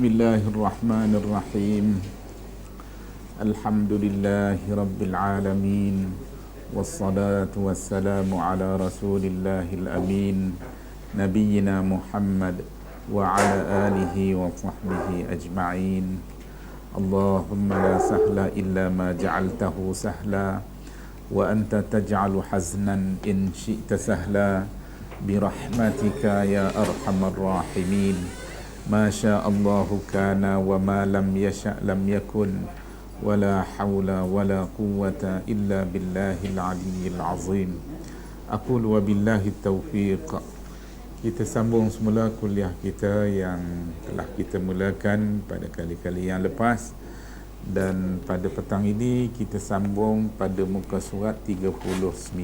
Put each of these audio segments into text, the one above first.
Bismillahirrahmanirrahim. Alhamdulillahi rabbil alamin. Wassalatu wassalamu ala rasulillahil amin, nabiyyina Muhammad wa ala alihi wa sahbihi ajma'in. Allahumma la sahla illa ma ja'altahu sahla wa anta taj'alu haznan in syi'ta sahla birahmatika ya arhamar rahimin. Ma sya'allahu kana wa ma lam yasha' lam yakun wa la hawla wa la quwwata illa billahil aliyyil azim. Aqul wa billahi taufiq. Kita sambung semula kuliah kita yang telah kita mulakan pada kali-kali yang lepas, dan pada petang ini kita sambung pada muka surat 39.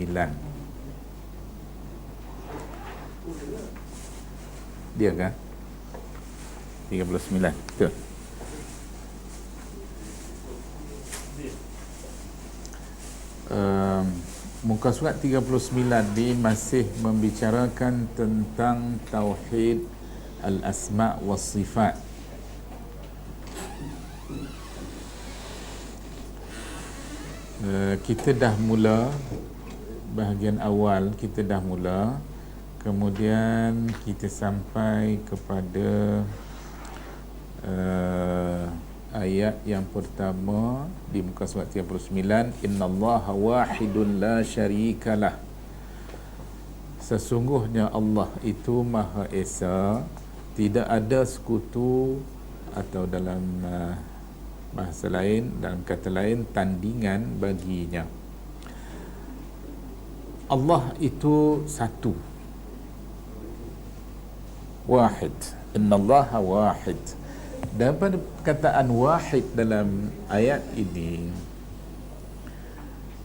Dia kan? 39, betul. Muka surat 39 ni masih membicarakan tentang tauhid al-asma' was sifat. Kita dah mula bahagian awal, kita dah mula. Kemudian kita sampai kepada ayat yang pertama di muka surat 39, innallaha wahidun la syarikalah. Sesungguhnya Allah itu Maha Esa, tidak ada sekutu, atau dalam bahasa lain, dalam kata lain, tandingan baginya. Allah itu satu, wahid. Innallaha wahid. Dan pada perkataan wahid dalam ayat ini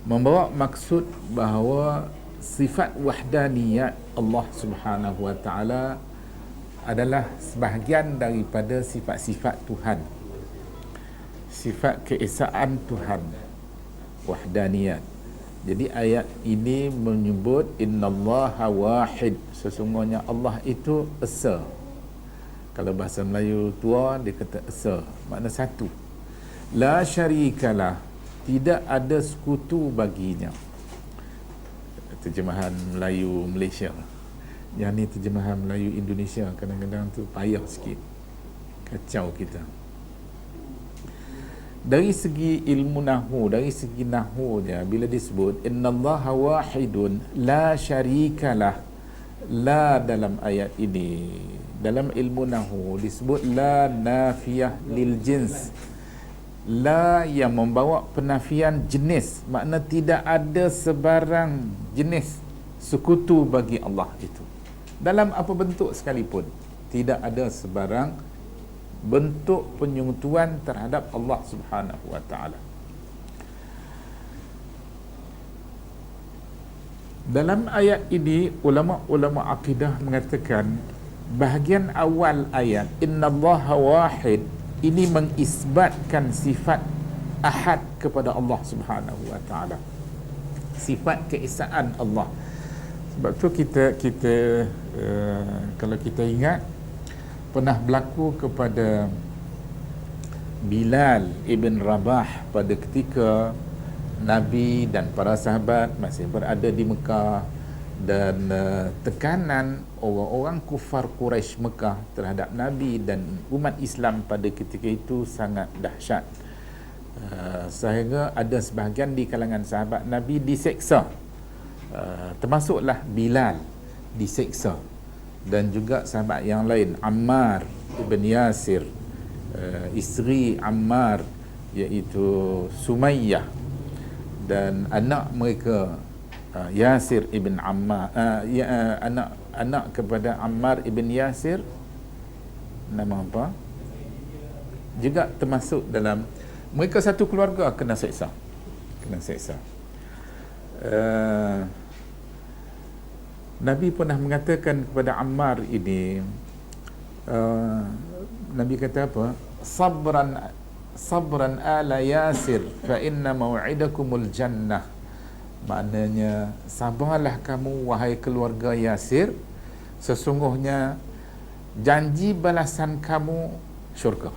membawa maksud bahawa sifat wahdaniyat Allah Subhanahu wa taala adalah sebahagian daripada sifat-sifat Tuhan, sifat keesaan Tuhan, wahdaniyat. Jadi ayat ini menyebut innallaha wahid, sesungguhnya Allah itu esa. Kalau bahasa Melayu tua dia kata esa, makna satu. La syarikalah, tidak ada sekutu baginya. Terjemahan Melayu Malaysia. Yang ni terjemahan Melayu Indonesia kadang-kadang tu payah sikit, kacau kita. Dari segi ilmu nahwu, dari segi nahwunya, bila disebut innallaha wahidun la syarikalah, la dalam ayat ini dalam ilmu nahwu disebut la nafiyah lil jins. La yang membawa penafian jenis, makna tidak ada sebarang jenis sekutu bagi Allah itu, dalam apa bentuk sekalipun. Tidak ada sebarang bentuk penyekutuan terhadap Allah Subhanahu wa taala. Dalam ayat ini ulama-ulama akidah mengatakan bahagian awal ayat innallaha wahid ini mengisbatkan sifat ahad kepada Allah Subhanahu wa taala, sifat keesaan Allah. Sebab tu kita kalau kita ingat, pernah berlaku kepada Bilal ibn Rabah pada ketika Nabi dan para sahabat masih berada di Mekah, dan tekanan orang-orang kufar Quraisy Mekah terhadap Nabi dan umat Islam pada ketika itu sangat dahsyat, sehingga ada sebahagian di kalangan sahabat Nabi diseksa, termasuklah Bilal diseksa, dan juga sahabat yang lain, Ammar ibn Yasir, isteri Ammar iaitu Sumayyah, dan anak mereka Yasir ibn Ammar, anak kepada Ammar ibn Yasir, nama apa, juga termasuk dalam mereka, satu keluarga kena seksa. Nabi pernah mengatakan kepada Ammar ini, Nabi kata apa? Sabran ala Yasir fa inna maw'idakumul jannah. Maknanya, sabarlah kamu wahai keluarga Yasir, sesungguhnya janji balasan kamu syurga.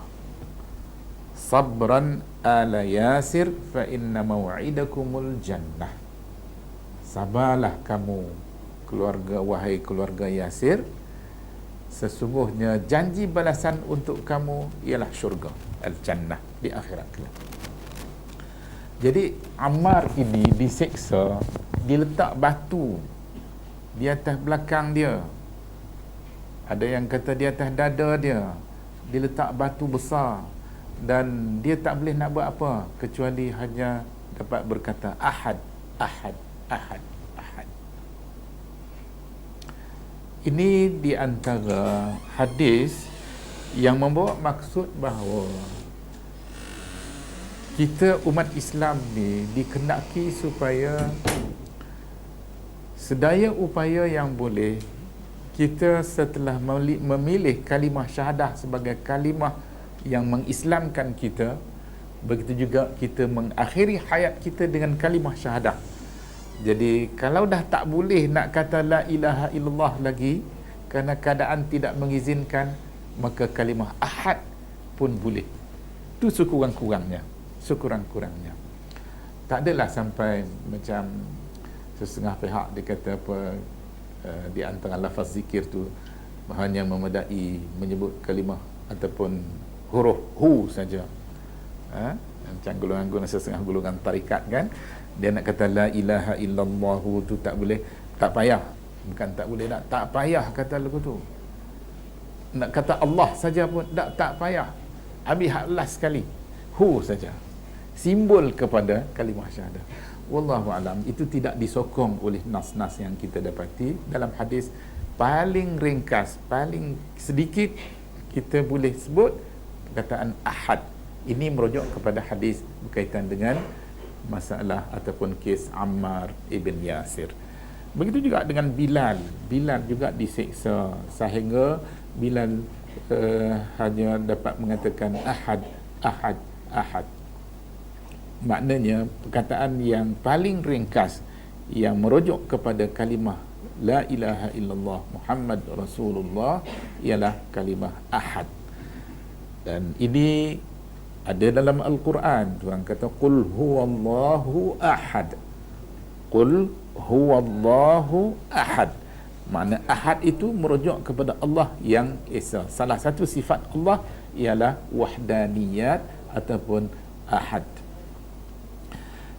Sabran ala Yasir fa inna maw'idakumul jannah. Sabarlah kamu wahai keluarga Yasir, sesungguhnya janji balasan untuk kamu ialah syurga, al-jannah, di akhirat kelak. Jadi Ammar ini diseksa, diletak batu di atas belakang dia. Ada yang kata di atas dada dia, diletak batu besar, dan dia tak boleh nak buat apa kecuali hanya dapat berkata ahad, ahad, ahad, ahad. Ini di antara hadis yang membawa maksud bahawa kita umat Islam ni dikehendaki supaya sedaya upaya yang boleh kita setelah memilih kalimah syahadah sebagai kalimah yang mengislamkan kita, begitu juga kita mengakhiri hayat kita dengan kalimah syahadah. Jadi kalau dah tak boleh nak kata la ilaha illallah lagi kerana keadaan tidak mengizinkan, maka kalimah ahad pun boleh. Itu sekurang-kurangnya. Sekurang-kurangnya. Tak adalah sampai macam setengah pihak dia kata apa, di antara lafaz zikir tu hanya memadai menyebut kalimah ataupun huruf hu saja. Macam golongan-golongan setengah golongan tarikat kan, dia nak kata la ilaha illallah tu tak boleh, tak payah. Bukan tak boleh, tak payah kata lagu tu. Nak kata Allah saja pun tak payah. Habis hak last sekali hu saja, simbol kepada kalimah syahadah. Wallahu alam, itu tidak disokong oleh nas-nas yang kita dapati dalam hadis. Paling ringkas, paling sedikit kita boleh sebut perkataan ahad. Ini merujuk kepada hadis berkaitan dengan masalah ataupun kes Ammar ibn Yasir. Begitu juga dengan Bilal. Bilal juga diseksa sehingga Bilal hanya dapat mengatakan ahad, ahad, ahad. Maknanya perkataan yang paling ringkas yang merujuk kepada kalimah la ilaha illallah Muhammad Rasulullah ialah kalimah ahad. Dan ini ada dalam Al-Quran. Tuhan kata qul huwallahu ahad, qul huwallahu ahad. Makna ahad itu merujuk kepada Allah yang esa. Salah satu sifat Allah ialah wahdaniyat ataupun ahad.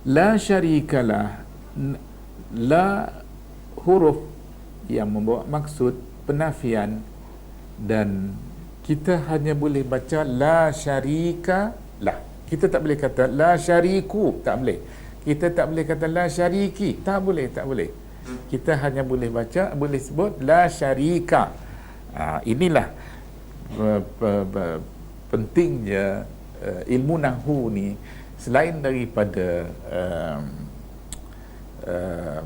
La syarikalah, la huruf yang membawa maksud penafian, dan kita hanya boleh baca la syarika lah. Kita tak boleh kata la syariku, tak boleh. Kita tak boleh kata la syariki, tak boleh, tak boleh. Kita hanya boleh baca, boleh sebut la syarika. Inilah pentingnya ilmu nahwu ni. Selain daripada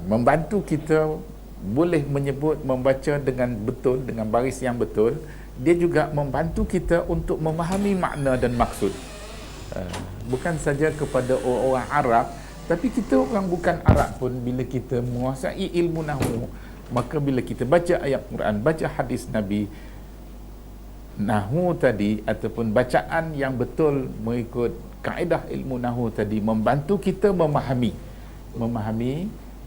membantu kita boleh menyebut, membaca dengan betul, dengan baris yang betul, dia juga membantu kita untuk memahami makna dan maksud. Bukan saja kepada orang Arab, tapi kita orang bukan Arab pun, bila kita menguasai ilmu nahwu, maka bila kita baca ayat Quran, baca hadis Nabi, nahwu tadi ataupun bacaan yang betul mengikut kaedah ilmu nahwu tadi membantu kita memahami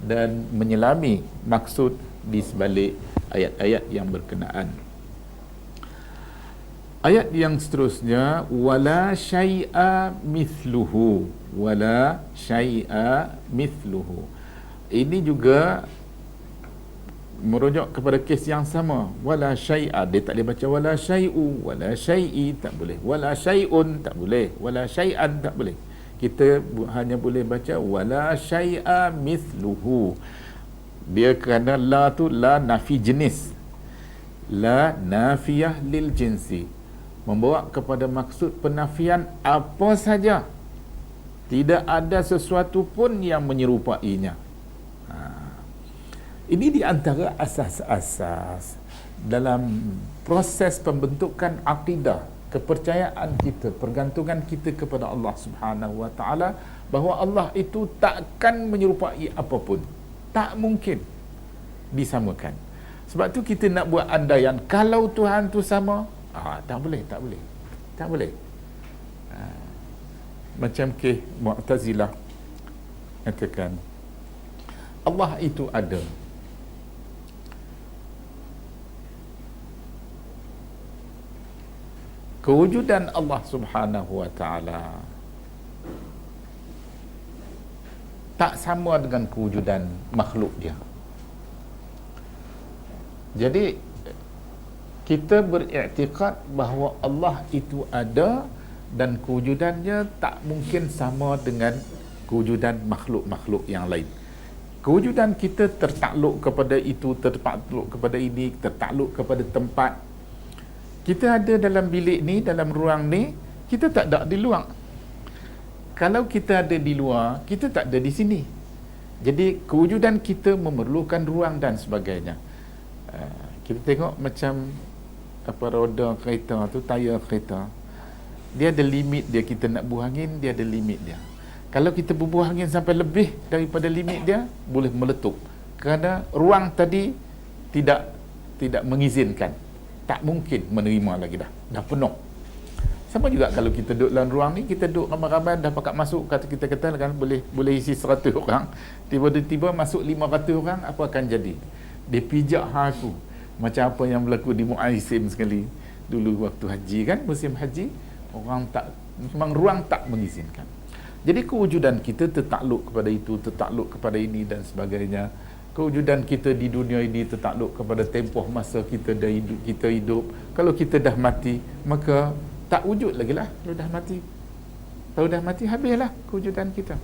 dan menyelami maksud di sebalik ayat-ayat yang berkenaan. Ayat yang seterusnya, wala syai'a mithluhu, wala syai'a mithluhu. Ini juga merujuk kepada kes yang sama. Wala syai'a, dia tak boleh baca wala syai'u, wala syai'i tak boleh, wala syai'un tak boleh, wala syai'an tak boleh. Kita hanya boleh baca wala syai'a mithluhu. Dia kerana la tu la nafi jenis, la nafiyah lil jinsi, membawa kepada maksud penafian apa saja. Tidak ada sesuatu pun yang menyerupainya. Ini di antara asas-asas dalam proses pembentukan akidah, kepercayaan kita, pergantungan kita kepada Allah Subhanahu wa taala, bahawa Allah itu takkan menyerupai apapun. Tak mungkin disamakan. Sebab tu kita nak buat andaian kalau Tuhan tu sama, tak boleh, tak boleh. Tak boleh. Macam ke Mu'tazilah katakan Allah itu ada. Kewujudan Allah Subhanahu wa taala tak sama dengan kewujudan makhluk dia. Jadi kita beriktikad bahawa Allah itu ada dan kewujudannya tak mungkin sama dengan kewujudan makhluk-makhluk yang lain. Kewujudan kita tertakluk kepada itu, tertakluk kepada ini, tertakluk kepada tempat. Kita ada dalam bilik ni, dalam ruang ni, kita tak ada di luar. Kalau kita ada di luar, kita tak ada di sini. Jadi kewujudan kita memerlukan ruang dan sebagainya. Kita tengok macam apa roda kereta tu, tayar kereta. Dia ada limit dia, kita nak buang angin, dia ada limit dia. Kalau kita berbuah angin sampai lebih daripada limit dia, boleh meletup. Kerana ruang tadi tidak mengizinkan. Tak mungkin menerima lagi dah penuh. Sama juga kalau kita duduk dalam ruang ni, kita duduk ramai-ramai, dah pakat masuk, kata kita kata kan boleh isi 100 orang, tiba-tiba masuk 500 orang, apa akan jadi? Dia pijak aku. Macam apa yang berlaku di Mu'aisim sekali dulu waktu haji kan, musim haji, orang tak, memang ruang tak mengizinkan. Jadi kewujudan kita tertakluk kepada itu, tertakluk kepada ini dan sebagainya. Kewujudan kita di dunia ini tertakluk kepada tempoh masa kita hidup. Kalau kita dah mati, maka tak wujud lagi lah kalau dah mati. Kalau dah mati, habislah kewujudan kita.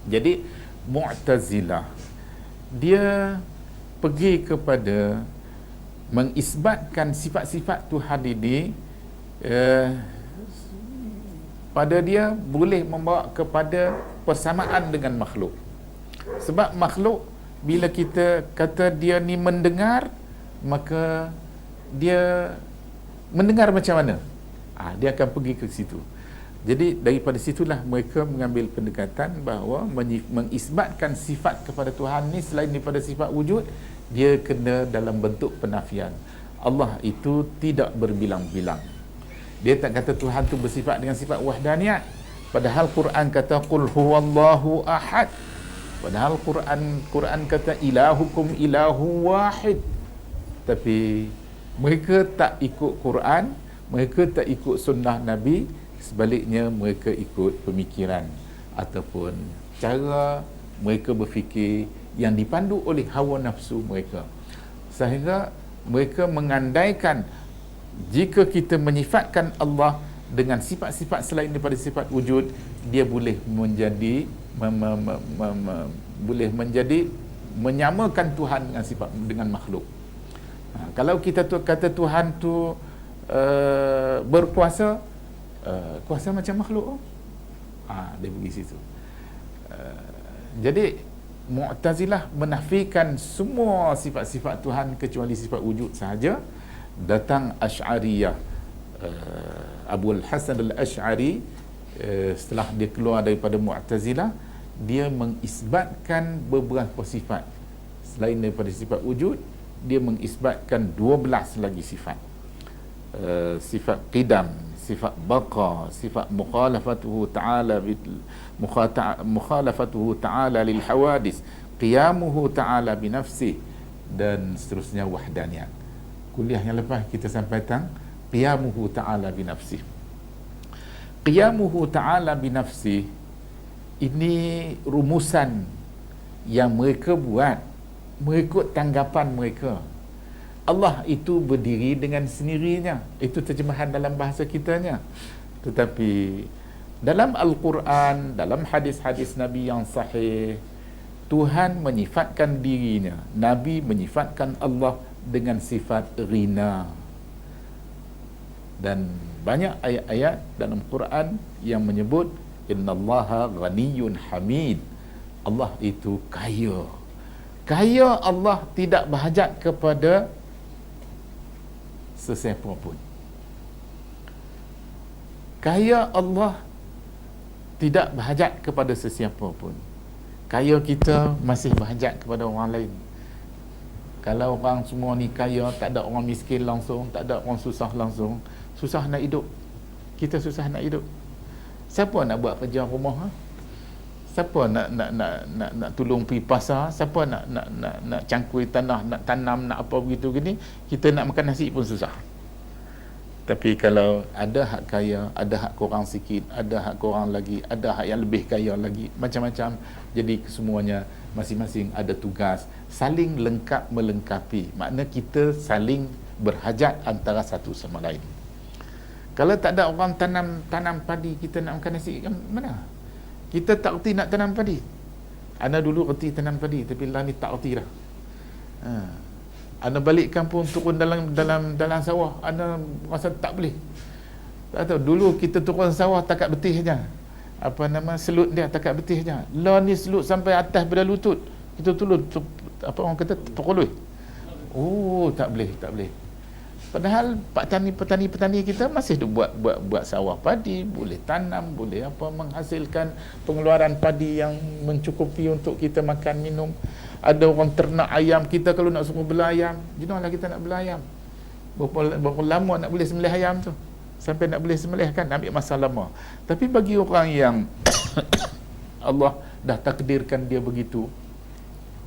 Jadi Mu'tazilah dia pergi kepada mengisbatkan sifat-sifat Tuhan ini pada dia boleh membawa kepada persamaan dengan makhluk. Sebab makhluk, bila kita kata dia ni mendengar, maka dia mendengar macam mana? Dia akan pergi ke situ. Jadi daripada situlah mereka mengambil pendekatan bahawa mengisbatkan sifat kepada Tuhan ni selain daripada sifat wujud, dia kena dalam bentuk penafian. Allah itu tidak berbilang-bilang. Dia tak kata Tuhan tu bersifat dengan sifat wahdaniyat. Padahal Quran kata qul huwallahu ahad. Padahal Quran kata ilahukum ilahu wahid. Tapi mereka tak ikut Quran, mereka tak ikut sunnah Nabi, sebaliknya mereka ikut pemikiran ataupun cara mereka berfikir yang dipandu oleh hawa nafsu mereka. Sehingga mereka mengandaikan jika kita menyifatkan Allah dengan sifat-sifat selain daripada sifat wujud, dia boleh menjadi boleh menjadi menyamakan Tuhan dengan sifat dengan makhluk. Kalau kita kata Tuhan tu berkuasa, kuasa macam makhluk, dia pergi situ. Jadi Mu'tazilah menafikan semua sifat-sifat Tuhan kecuali sifat wujud sahaja. Datang Asy'ariyah, Abu Al-Hasan Al-Asy'ari, setelah dia keluar daripada Mu'tazilah, dia mengisbatkan beberapa sifat selain daripada sifat wujud. Dia mengisbatkan 12 lagi sifat. Sifat qidam, sifat baqa, sifat mukhalafatuhu ta'ala lil hawadis, qiyamuhu ta'ala bi nafsih, dan seterusnya wahdaniyat. Kuliah yang lepas kita sampai tang qiyamuhu ta'ala bi nafsih. Qiyamuhu ta'ala bi nafsih ini rumusan yang mereka buat mengikut tanggapan mereka. Allah itu berdiri dengan sendirinya. Itu terjemahan dalam bahasa kitanya. Tetapi dalam Al-Quran, dalam hadis-hadis Nabi yang sahih, Tuhan menyifatkan dirinya, Nabi menyifatkan Allah dengan sifat ghina. Dan banyak ayat-ayat dalam Quran yang menyebut innallaha ghaniyyun hamid. Allah itu kaya. Kaya Allah tidak berhajat kepada sesiapa pun. Kaya Allah tidak berhajat kepada sesiapa pun. Kaya kita masih berhajat kepada orang lain. Kalau orang semua ni kaya, tak ada orang miskin langsung, tak ada orang susah langsung, susah nak hidup. kita susah nak hidup. Siapa nak buat kerja rumah? Siapa nak tolong pergi pasar? Siapa nak cangkui tanah, nak tanam, nak apa begitu gini? Kita nak makan nasi pun susah. Tapi kalau ada hak kaya, ada hak kurang sikit, ada hak kurang lagi, ada hak yang lebih kaya lagi, macam-macam. Jadi semuanya masing-masing ada tugas, saling lengkap melengkapi. Makna kita saling berhajat antara satu sama lain. Kalau tak ada orang tanam padi, kita nak makan nasi mana? Kita tak reti nak tanam padi. Ana dulu reti tanam padi, tapi lah ni tak reti dah. Ana balik kampung turun dalam sawah, ana rasa tak boleh. Tak tahu, dulu kita turun sawah takat betih saja. Selut dia takat betih saja. Lah ni selut sampai atas pada lutut. Kita turun apa orang kata terkoloi. Oh, tak boleh. Padahal petani kita masih buat sawah padi, boleh tanam, boleh menghasilkan pengeluaran padi yang mencukupi untuk kita makan minum. Ada orang ternak ayam, kita kalau nak suruh bela ayam, jenuhlah kita nak bela ayam. Berapa lama nak boleh sembelih ayam tu? Sampai nak boleh sembelih kan, ambil masa lama. Tapi bagi orang yang Allah dah takdirkan dia begitu,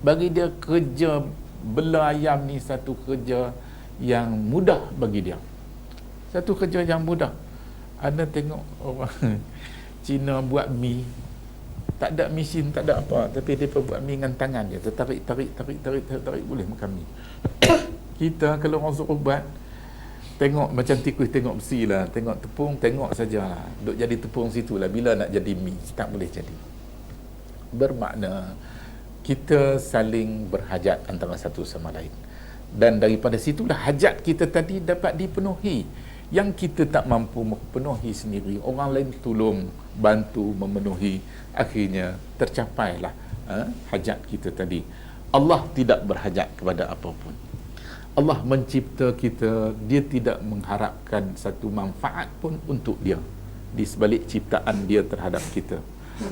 bagi dia kerja bela ayam ni satu kerja yang mudah bagi dia. Satu kerja yang mudah. Anda tengok orang Cina buat mi, tak ada mesin, tak ada apa, tapi dia buat mi dengan tangan dia, tarik boleh makan mi. Kita kalau orang suruh buat, tengok macam tikus tengok besi lah, tengok tepung, tengok sajalah, duk jadi tepung situ lah, bila nak jadi mi, tak boleh jadi. Bermakna kita saling berhajat antara satu sama lain. Dan daripada situlah hajat kita tadi dapat dipenuhi. Yang kita tak mampu memenuhi sendiri, orang lain tolong, bantu memenuhi, akhirnya tercapailah hajat kita tadi. Allah tidak berhajat kepada apapun. Allah mencipta kita, dia tidak mengharapkan satu manfaat pun untuk dia di sebalik ciptaan dia terhadap kita.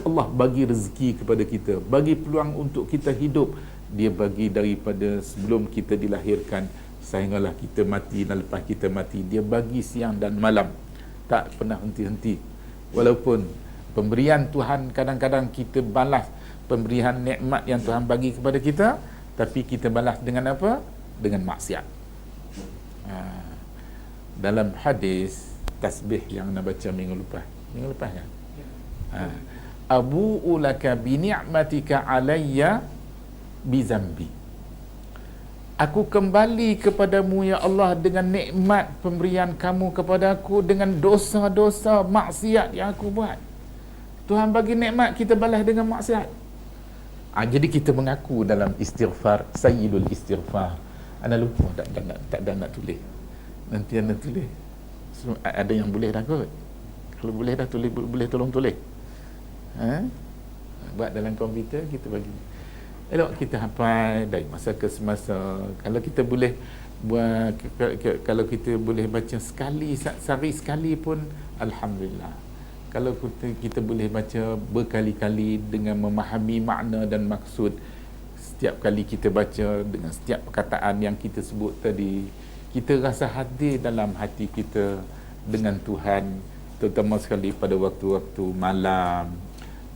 Allah bagi rezeki kepada kita, bagi peluang untuk kita hidup, dia bagi daripada sebelum kita dilahirkan sehinggalah kita mati, dan lepas kita mati dia bagi siang dan malam, tak pernah henti-henti. Walaupun pemberian Tuhan kadang-kadang kita balas pemberian nikmat yang Tuhan bagi kepada kita, tapi kita balas dengan apa? Dengan maksiat. Dalam hadis tasbih yang nak baca minggu lepas kan, abu'u laka bi ni'matika alayya bi zambi. Aku kembali kepadamu ya Allah dengan nikmat pemberian kamu kepada aku dengan dosa-dosa maksiat yang aku buat. Tuhan bagi nikmat, kita balas dengan maksiat. Jadi kita mengaku dalam istighfar, sayyidul istighfar. Anda lupa tak ada nak tulis. Nanti anda tulis. Ada yang boleh dah kot. Kalau boleh dah tulis, boleh tolong tulis. Buat dalam komputer kita bagi. Elok kita hafal dari masa ke semasa. Kalau kita boleh buat, kalau kita boleh baca sekali, sehari sekali pun alhamdulillah. Kalau kita boleh baca berkali-kali dengan memahami makna dan maksud, setiap kali kita baca dengan setiap perkataan yang kita sebut tadi, kita rasa hadir dalam hati kita dengan Tuhan, terutama sekali pada waktu-waktu malam,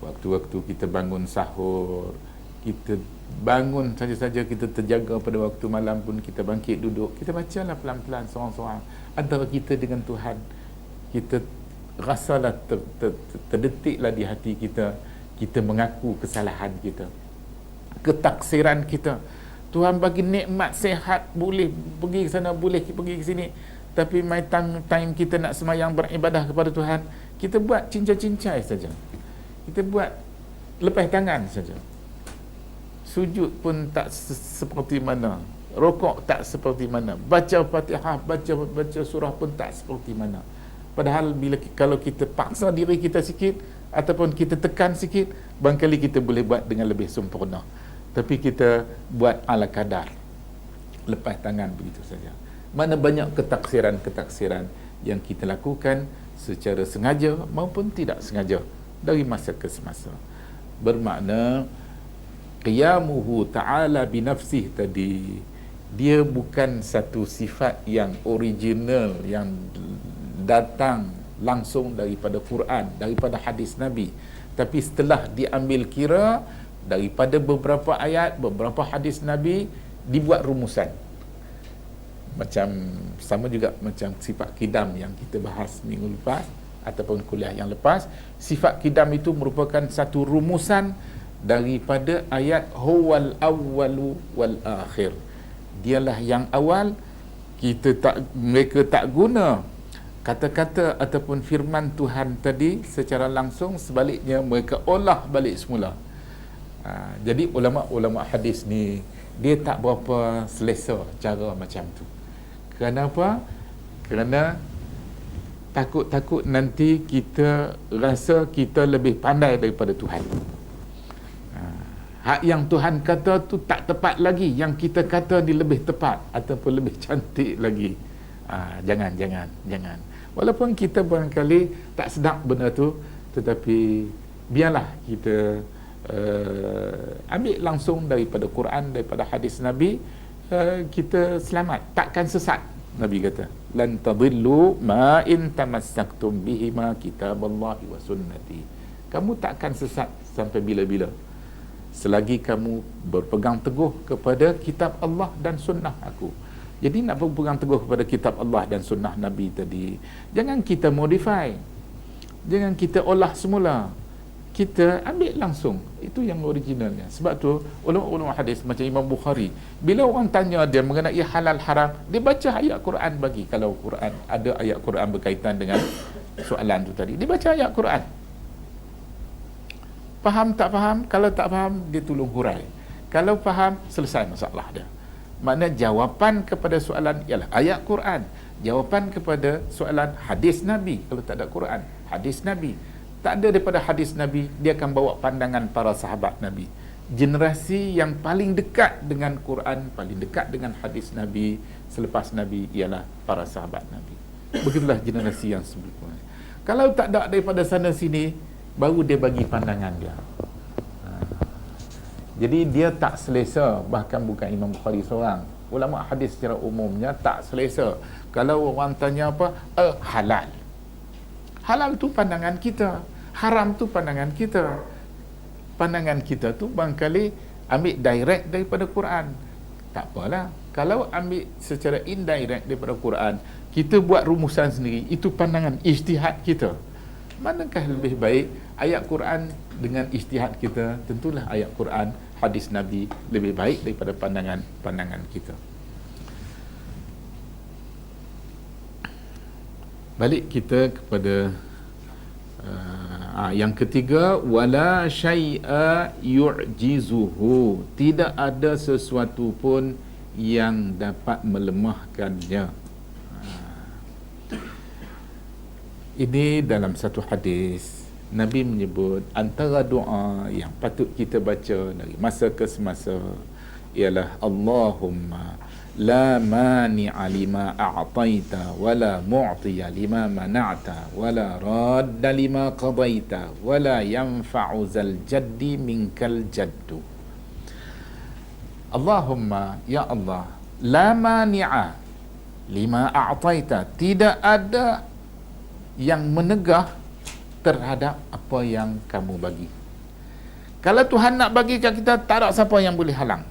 waktu-waktu kita bangun sahur, kita bangun saja-saja kita terjaga pada waktu malam pun kita bangkit duduk, kita bacalah pelan-pelan seorang-seorang antara kita dengan Tuhan. Kita rasalah terdetiklah di hati kita, kita mengaku kesalahan kita, ketaksiran kita. Tuhan bagi nikmat sehat, boleh pergi ke sana, boleh pergi ke sini, tapi my time kita nak semayang beribadah kepada Tuhan, kita buat cincai-cincai saja, kita buat lepas tangan saja. Sujud pun tak seperti mana, rokok tak seperti mana, baca Fatihah, baca surah pun tak seperti mana. Padahal kalau kita paksa diri kita sikit ataupun kita tekan sikit, barangkali kita boleh buat dengan lebih sempurna. Tapi kita buat ala kadar, lepas tangan begitu saja. Mana banyak ketaksiran yang kita lakukan secara sengaja maupun tidak sengaja dari masa ke semasa. Bermakna qiyamuhu ta'ala binafsih tadi, dia bukan satu sifat yang original yang datang langsung daripada Quran, daripada hadis Nabi. Tapi setelah diambil kira daripada beberapa ayat, beberapa hadis Nabi, dibuat rumusan. Macam sama juga macam sifat kidam yang kita bahas minggu lepas ataupun kuliah yang lepas. Sifat kidam itu merupakan satu rumusan daripada ayat huwal awwalu wal akhir. Dialah yang awal. Mereka tak guna kata-kata ataupun firman Tuhan tadi secara langsung, sebaliknya mereka olah balik semula. Jadi ulama-ulama hadis ni dia tak berapa selesa cara macam tu. Kenapa? Kerana takut-takut nanti kita rasa kita lebih pandai daripada Tuhan. Hak yang Tuhan kata tu tak tepat lagi, yang kita kata ni lebih tepat ataupun lebih cantik lagi. Jangan. Walaupun kita barangkali tak sedap benda tu, tetapi biarlah kita ambil langsung daripada Quran, daripada hadis Nabi, kita selamat, takkan sesat. Nabi kata, lan tadillu ma in tamassaktum bihi ma kitaballahi wa sunnati. Kamu takkan sesat sampai bila-bila selagi kamu berpegang teguh kepada kitab Allah dan sunnah aku. Jadi nak berpegang teguh kepada kitab Allah dan sunnah Nabi tadi, jangan kita modify, jangan kita olah semula, kita ambil langsung. Itu yang originalnya. Sebab tu ulama-ulama hadis macam Imam Bukhari, bila orang tanya dia mengenai halal haram, dia baca ayat Quran bagi. Kalau Quran ada ayat Quran berkaitan dengan soalan tu tadi, dia baca ayat Quran. Faham tak faham? Kalau tak faham, dia tolong hurai. Kalau faham, selesai masalah dia. Makna jawapan kepada soalan ialah ayat Quran. Jawapan kepada soalan hadis Nabi. Kalau tak ada Quran, hadis Nabi. Tak ada daripada hadis Nabi, dia akan bawa pandangan para sahabat Nabi. Generasi yang paling dekat dengan Quran, paling dekat dengan hadis Nabi selepas Nabi ialah para sahabat Nabi. Begitulah generasi yang sebelumnya. Kalau tak ada daripada sana sini, baru dia bagi pandangan dia. Jadi dia tak selesa. Bahkan bukan Imam Bukhari seorang, ulama hadis secara umumnya tak selesa kalau orang tanya apa, halal. Halal tu pandangan kita, haram tu pandangan kita. Pandangan kita tu barangkali ambil direct daripada Quran. Tak apalah. Kalau ambil secara indirect daripada Quran, kita buat rumusan sendiri, itu pandangan ijtihad kita. Manakah lebih baik, ayat Quran dengan ijtihad kita? Tentulah ayat Quran, hadis Nabi lebih baik daripada pandangan kita. Balik kita kepada yang ketiga, wala syai'a yu'jizuhu, tidak ada sesuatu pun yang dapat melemahkannya. Ini dalam satu hadis Nabi menyebut antara doa yang patut kita baca dari masa ke semasa ialah Allahumma la mani'a lima a'taita wa la mu'tiya lima mana'ta wa la radda lima qadaita wa la yanfa'u zal jaddi minkal jaddu. Allahumma, ya Allah, la mani'a lima a'taita, tidak ada yang menegah terhadap apa yang kamu bagi. Kalau Tuhan nak bagi kat kita, tak ada siapa yang boleh halang.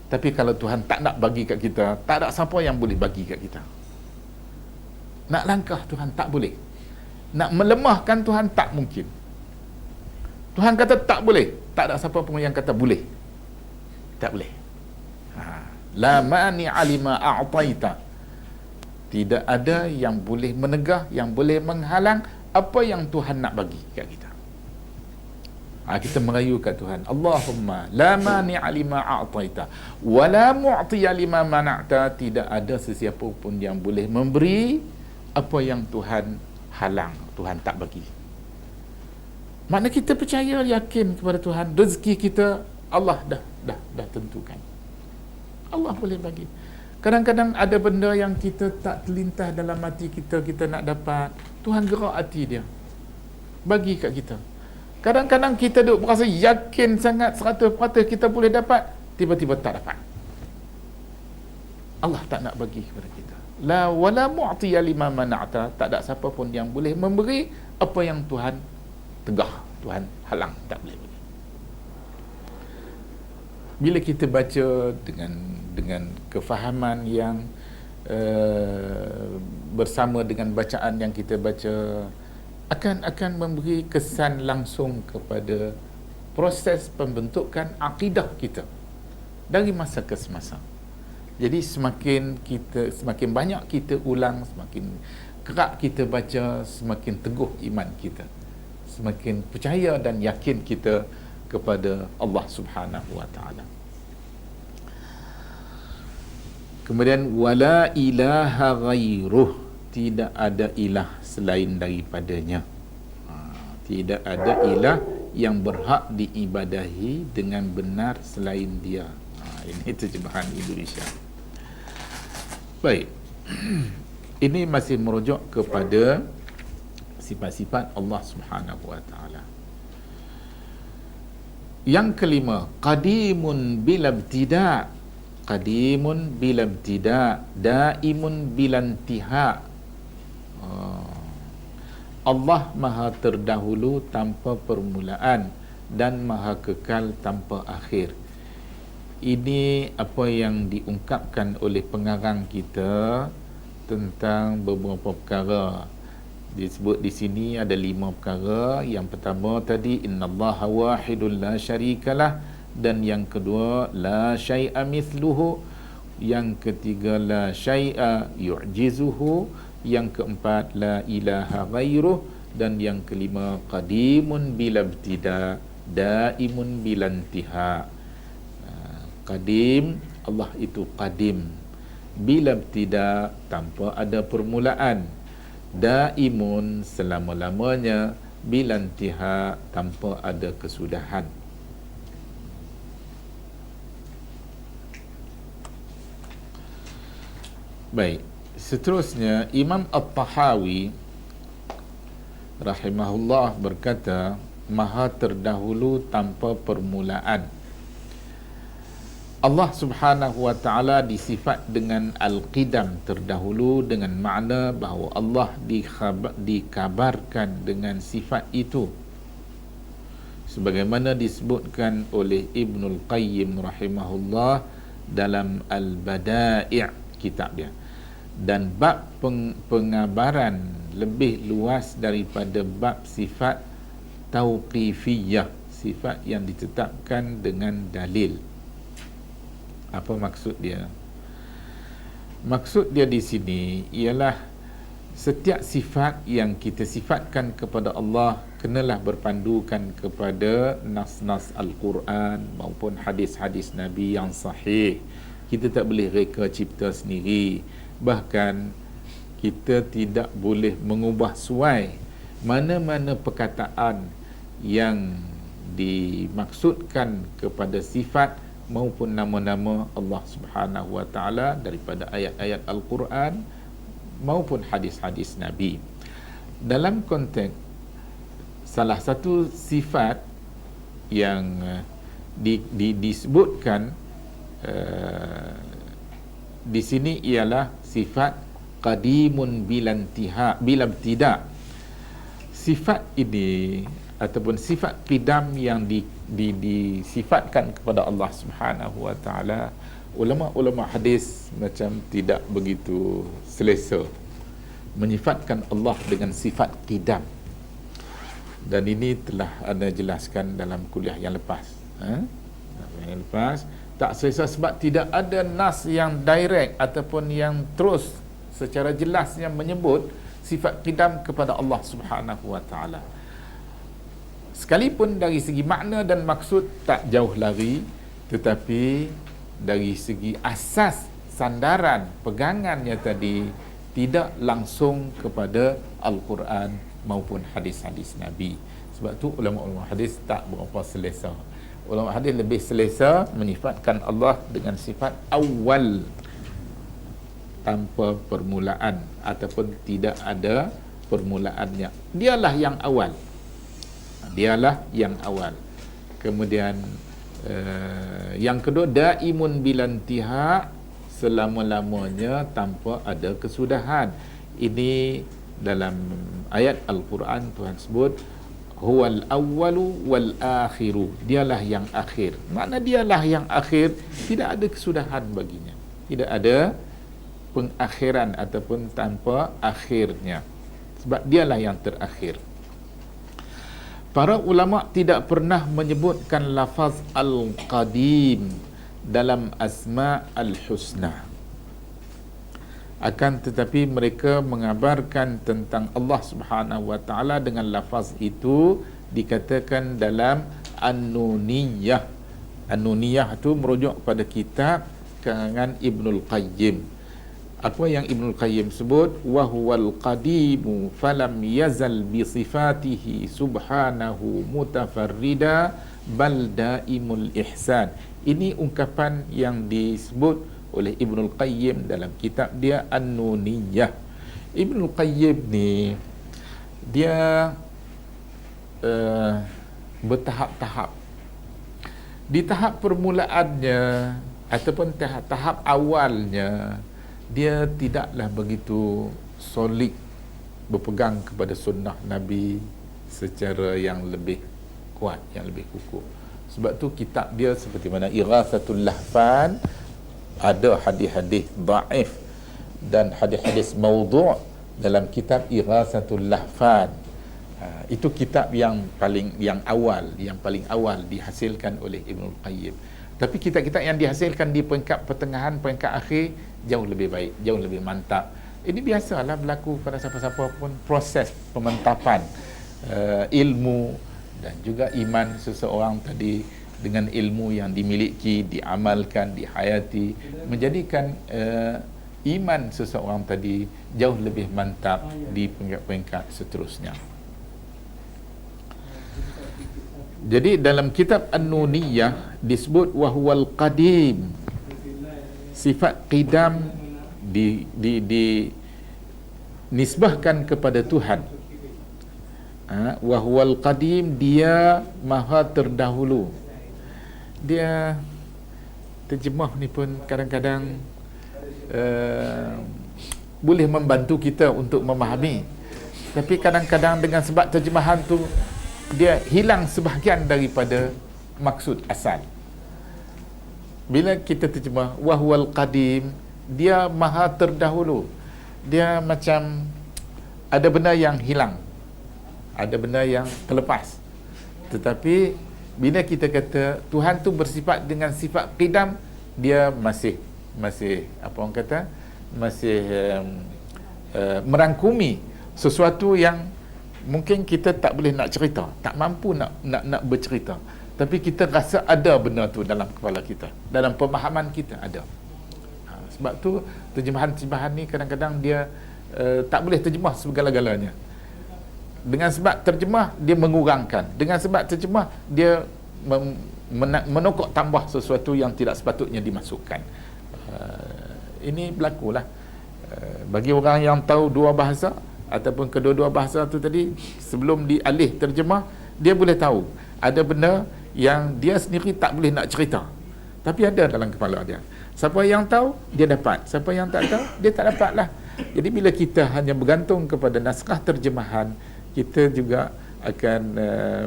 Tapi kalau Tuhan tak nak bagi kat kita, tak ada siapa yang boleh bagi kat kita. Nak langkah Tuhan tak boleh, nak melemahkan Tuhan tak mungkin. Tuhan kata tak boleh, tak ada siapa pun yang kata boleh. Tak boleh. La mani'a lima a'taita, tidak ada yang boleh menegah, yang boleh menghalang apa yang Tuhan nak bagi kat kita. Kita merayu kat Tuhan, Allahumma la mani'a lima a'taita wa la mu'tiya lima mana'ta, tidak ada sesiapa pun yang boleh memberi apa yang Tuhan halang, Tuhan tak bagi. Makna kita percaya, yakin kepada Tuhan, rezeki kita Allah dah tentukan. Allah boleh bagi. Kadang-kadang ada benda yang kita tak terlintas dalam hati kita, kita nak dapat, Tuhan gerak hati dia, bagi kat kita. Kadang-kadang kita duk berasa yakin sangat 100% kita boleh dapat, tiba-tiba tak dapat. Allah tak nak bagi kepada kita. la wala mu'tiya lima mana'ta, tak ada siapa pun yang boleh memberi apa yang Tuhan tegah, Tuhan halang, tak boleh beri. Bila kita baca dengan kefahaman yang bersama dengan bacaan yang kita baca, akan memberi kesan langsung kepada proses pembentukan akidah kita dari masa ke semasa. Jadi semakin banyak kita ulang, semakin kerap kita baca, semakin teguh iman kita, semakin percaya dan yakin kita kepada Allah Subhanahu wa taala. Kemudian wala ilaha ghairuh, tidak ada ilah selain daripadanya. Tidak ada ilah yang berhak diibadahi dengan benar selain dia. Ini terjemahan Indonesia. Baik. Ini masih merujuk kepada sifat-sifat Allah Subhanahu wa taala. Yang kelima, qadimun bil ibtida'. Qadimun bil ibtida', daimun bil intiha'. Allah maha terdahulu tanpa permulaan dan maha kekal tanpa akhir. Ini apa yang diungkapkan oleh pengarang kita tentang beberapa perkara. Disebut di sini ada 5 perkara. Yang pertama tadi, innallaha wahidun la syarikalah, dan yang kedua la syai'a mithluhu, yang ketiga la syai'a yu'jizuhu, yang keempat la ilaha ghairuh, dan yang kelima qadimun bila ibtida, daimun bila intiha. Qadim, Allah itu qadim, bila ibtida, tanpa ada permulaan, daimun, selama-lamanya, bila intiha, tanpa ada kesudahan. Baik, seterusnya Imam At-Tahawi rahimahullah berkata, maha terdahulu tanpa permulaan. Allah Subhanahu wa taala disifat dengan al-qidam, terdahulu, dengan makna bahawa Allah dikabarkan dengan sifat itu, sebagaimana disebutkan oleh Ibnul Qayyim rahimahullah dalam Al-Bada'i' kitab dia. Dan bab pengabaran lebih luas daripada bab sifat tauqifiyah, sifat yang ditetapkan dengan dalil. Apa maksud dia? Maksud dia di sini ialah setiap sifat yang kita sifatkan kepada Allah kenalah berpandukan kepada nas-nas Al-Quran maupun hadis-hadis Nabi yang sahih. Kita tak boleh reka cipta sendiri. Bahkan kita tidak boleh mengubah suai mana-mana perkataan yang dimaksudkan kepada sifat maupun nama-nama Allah Subhanahu wa taala daripada ayat-ayat Al-Quran maupun hadis-hadis Nabi. Dalam konteks salah satu sifat yang disebutkan di sini ialah sifat qadimun bilantiha bilabtida. Sifat ini ataupun sifat qidam yang disifatkan kepada Allah Subhanahu wa taala, ulama-ulama hadis macam tidak begitu selesa menyifatkan Allah dengan sifat qidam. Dan ini telah anda jelaskan dalam kuliah yang lepas. Yang lepas tak selesa sebab tidak ada nas yang direct ataupun yang terus secara jelas yang menyebut sifat qidam kepada Allah Subhanahu wa taala. Sekalipun dari segi makna dan maksud tak jauh lari, tetapi dari segi asas sandaran pegangannya tadi tidak langsung kepada Al-Quran maupun hadis-hadis Nabi. Sebab tu ulama-ulama hadis tak berapa selesa. Ulama hadis lebih selesa menyifatkan Allah dengan sifat awal tanpa permulaan ataupun tidak ada permulaannya. Dialah yang awal. Dialah yang awal. Kemudian yang kedua daimun bilantiha, selama-lamanya tanpa ada kesudahan. Ini dalam ayat Al-Quran Tuhan sebut huwal awwalu wal akhiru, dialah yang akhir. Makna dialah yang akhir, tidak ada kesudahan baginya, tidak ada pengakhiran ataupun tanpa akhirnya, sebab dialah yang terakhir. Para ulama tidak pernah menyebutkan lafaz al-qadim dalam asma al-husna, akan tetapi mereka mengabarkan tentang Allah Subhanahu wa taala dengan lafaz itu dikatakan dalam An-Nuniyah. An-Nuniyah itu merujuk pada kitab karangan Ibnul Qayyim. Apa yang Ibnul Qayyim sebut, wa huwal qadimu falam yazal bi sifatihi subhanahu mutafarrida bal daimul ihsan. Ini ungkapan yang disebut oleh Ibnul Qayyim dalam kitab dia An-Nuniyah. Ibnul Qayyim ni dia bertahap-tahap. Di tahap permulaannya ataupun tahap awalnya, dia tidaklah begitu solid berpegang kepada sunnah Nabi secara yang lebih kuat, yang lebih kukuh. Sebab tu kitab dia seperti mana Ighathatul Lahfan, ada hadis-hadis dhaif dan hadis-hadis maudhu' dalam kitab Ighathatul Lahfan. Itu kitab yang paling awal dihasilkan oleh Ibnul Qayyim. Tapi kitab-kitab yang dihasilkan di peringkat pertengahan, peringkat akhir jauh lebih baik, jauh lebih mantap. Ini biasalah berlaku pada siapa-siapa pun, proses pemantapan ilmu dan juga iman seseorang tadi dengan ilmu yang dimiliki, diamalkan, dihayati, menjadikan iman seseorang tadi jauh lebih mantap di peringkat-peringkat seterusnya. Jadi dalam kitab An-Nuniyah disebut wahwal qadim, sifat qidam nisbahkan kepada Tuhan. Wahwal qadim, dia maha terdahulu. Dia terjemah ni pun kadang-kadang boleh membantu kita untuk memahami, tapi kadang-kadang dengan sebab terjemahan tu dia hilang sebahagian daripada maksud asal. Bila kita terjemah wahwal qadim, dia maha terdahulu, dia macam ada benda yang hilang, ada benda yang terlepas. Tetapi bila kita kata Tuhan tu bersifat dengan sifat qidam, dia masih apa orang kata, masih merangkumi sesuatu yang mungkin kita tak boleh nak cerita, tak mampu nak bercerita, tapi kita rasa ada benda tu dalam kepala kita, dalam pemahaman kita ada. Sebab tu terjemahan-terjemahan ni kadang-kadang dia tak boleh terjemah segala-galanya. Dengan sebab terjemah dia mengurangkan, dengan sebab terjemah dia menokok tambah sesuatu yang tidak sepatutnya dimasukkan. Ini berlakulah bagi orang yang tahu dua bahasa ataupun kedua-dua bahasa tu tadi, sebelum dialih terjemah, dia boleh tahu ada benda yang dia sendiri tak boleh nak cerita, tapi ada dalam kepala dia. Siapa yang tahu, dia dapat. Siapa yang tak tahu, dia tak dapatlah. Jadi bila kita hanya bergantung kepada naskah terjemahan, kita juga akan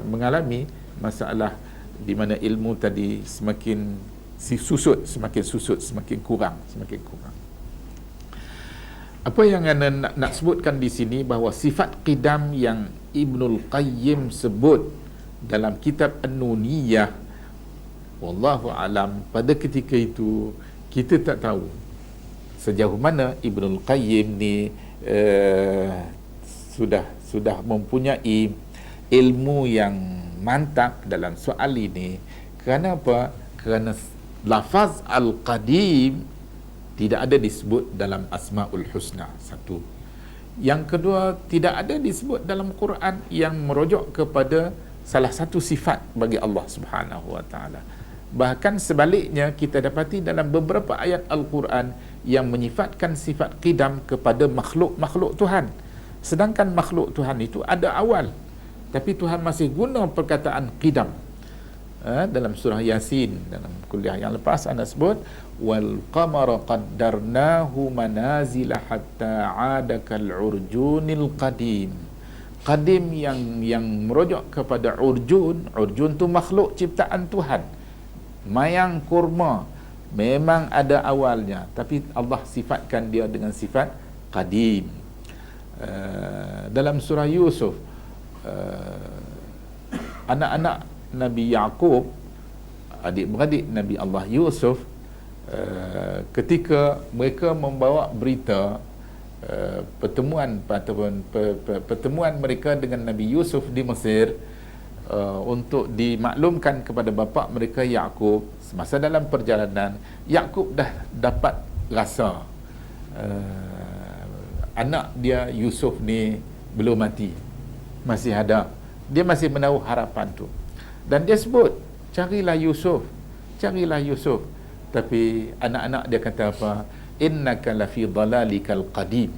mengalami masalah di mana ilmu tadi semakin semakin kurang. Apa yang anda nak sebutkan di sini, bahawa sifat qidam yang Ibnul Qayyim sebut dalam kitab An-Nuniyah, wallahu alam, pada ketika itu kita tak tahu sejauh mana Ibnul Qayyim ni sudah mempunyai ilmu yang mantap dalam soal ini. Kerana apa? Kerana lafaz al-qadim tidak ada disebut dalam Asmaul Husna, satu. Yang kedua, tidak ada disebut dalam Quran yang merujuk kepada salah satu sifat bagi Allah Subhanahu wa taala. Bahkan sebaliknya, kita dapati dalam beberapa ayat Al-Quran yang menyifatkan sifat qidam kepada makhluk-makhluk Tuhan. Sedangkan makhluk Tuhan itu ada awal, tapi Tuhan masih guna perkataan qidam. dalam surah Yasin, dalam kuliah yang lepas anda sebut wal qamara qaddarnahu manazila hatta 'ada kal urjunil qadim. Qadim yang merujuk kepada urjun. Urjun tu makhluk ciptaan Tuhan, mayang kurma, memang ada awalnya, tapi Allah sifatkan dia dengan sifat qadim. Dalam surah Yusuf, anak-anak Nabi Yaqub, adik-beradik Nabi Allah Yusuf, ketika mereka membawa berita pertemuan mereka dengan Nabi Yusuf di Mesir, untuk dimaklumkan kepada bapa mereka Yaqub, semasa dalam perjalanan Yaqub dah dapat rasa anak dia Yusuf ni belum mati, masih ada, dia masih menaruh harapan tu. Dan dia sebut, carilah Yusuf. Tapi anak-anak dia kata apa? Innaka lafi dhalalikal qadim.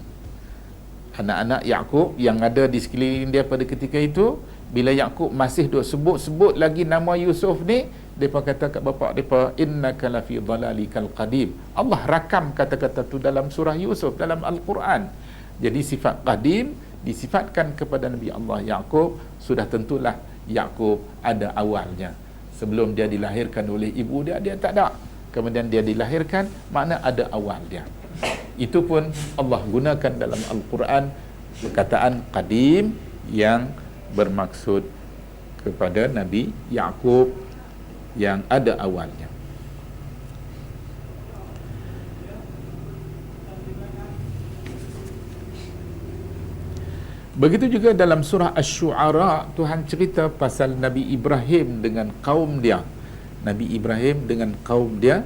Anak-anak Yaqub yang ada di sekeliling dia pada ketika itu, bila Yaqub masih duk sebut lagi nama Yusuf ni, depa kata kat bapa depa, innaka lafi dhalalikal qadim. Allah rakam kata-kata tu dalam surah Yusuf dalam Al-Quran. Jadi sifat qadim disifatkan kepada Nabi Allah Yaqub, sudah tentulah Yaqub ada awalnya. Sebelum dia dilahirkan oleh ibu dia tak ada. Kemudian dia dilahirkan, makna ada awal dia. Itu pun Allah gunakan dalam Al-Quran perkataan qadim yang bermaksud kepada Nabi Yaqub yang ada awalnya. Begitu juga dalam surah Asy-Syu'ara, Tuhan cerita pasal Nabi Ibrahim dengan kaum dia. Nabi Ibrahim dengan kaum dia,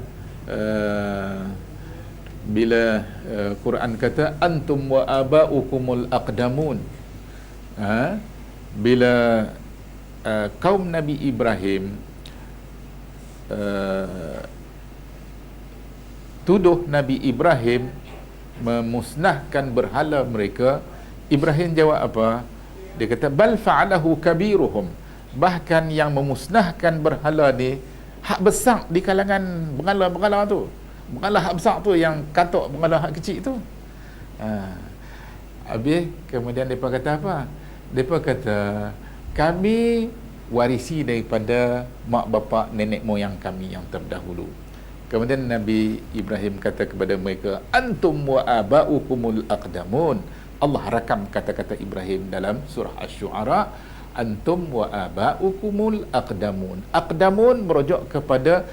bila Quran kata antum wa aba'ukumul aqdamun, bila kaum Nabi Ibrahim tuduh Nabi Ibrahim memusnahkan berhala mereka, Ibrahim jawab apa? Dia kata bal fa'alahu kabiruhum, bahkan yang memusnahkan berhala ni hak besar di kalangan berhala-berhala tu. Berhala hak besar tu yang katuk berhala hak kecil tu. Habis kemudian mereka kata apa? Mereka kata kami warisi daripada mak bapa nenek moyang kami yang terdahulu. Kemudian Nabi Ibrahim kata kepada mereka, antum wa aba'ukumul aqdamun. Allah rakam kata-kata Ibrahim dalam surah Asy-Syu'ara, antum wa aba'ukumul aqdamun. Aqdamun merujuk kepada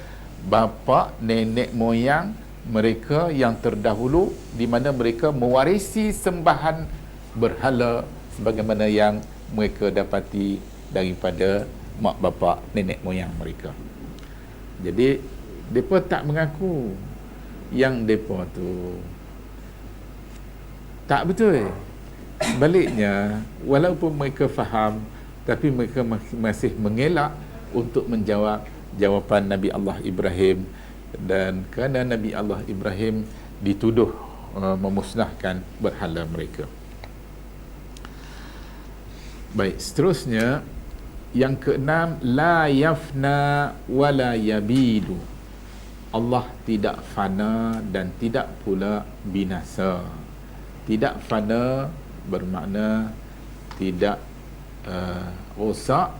bapa nenek moyang mereka yang terdahulu, di mana mereka mewarisi sembahan berhala sebagaimana yang mereka dapati daripada mak bapa nenek moyang mereka. Jadi mereka tak mengaku yang mereka tu tak betul. Sebaliknya, walaupun mereka faham, tapi mereka masih mengelak untuk menjawab jawapan Nabi Allah Ibrahim. Dan kerana Nabi Allah Ibrahim dituduh memusnahkan berhala mereka. Baik, seterusnya yang keenam, la yafna wa la yabidu. Allah tidak fana dan tidak pula binasa. Tidak fana bermakna tidak rosak,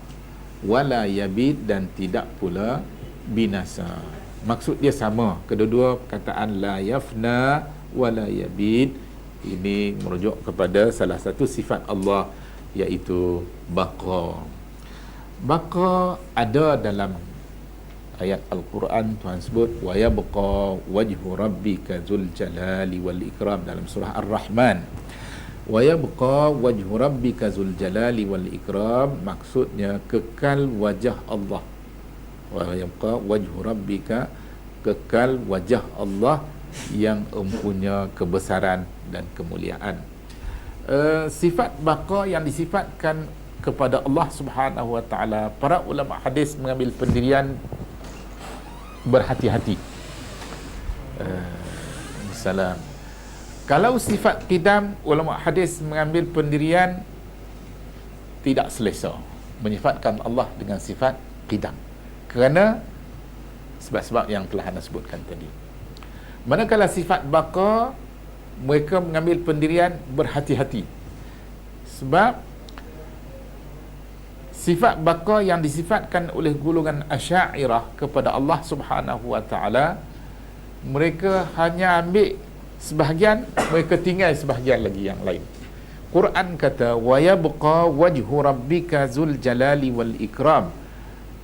wala yabid dan tidak pula binasa. Maksud dia sama. Kedua-dua perkataan la yafna wala yabid ini merujuk kepada salah satu sifat Allah, iaitu baqa. Baqa ada dalam ayat Al-Quran. Tuhan sebut wa yabqa wajhu rabbika dzul jalali wal ikram dalam surah Ar-Rahman. Wa yabqa wajhu rabbika dzul jalali wal ikram, maksudnya kekal wajah Allah. Wa yabqa wajhu rabbika, kekal wajah Allah yang mempunyai kebesaran dan kemuliaan. Sifat baqa yang disifatkan kepada Allah Subhanahu wa taala, para ulama hadis mengambil pendirian berhati-hati. Salam. Kalau sifat qidam, ulama hadis mengambil pendirian tidak selesa menyifatkan Allah dengan sifat qidam. Kerana sebab-sebab yang telah anda sebutkan tadi. Manakala sifat baqa, mereka mengambil pendirian berhati-hati. Sebab sifat baqa yang disifatkan oleh golongan Asy'ariyah kepada Allah Subhanahu wa taala, mereka hanya ambil sebahagian, mereka tinggal sebahagian lagi yang lain. Quran kata wa yabqa wajhu rabbika zul jalali wal ikram,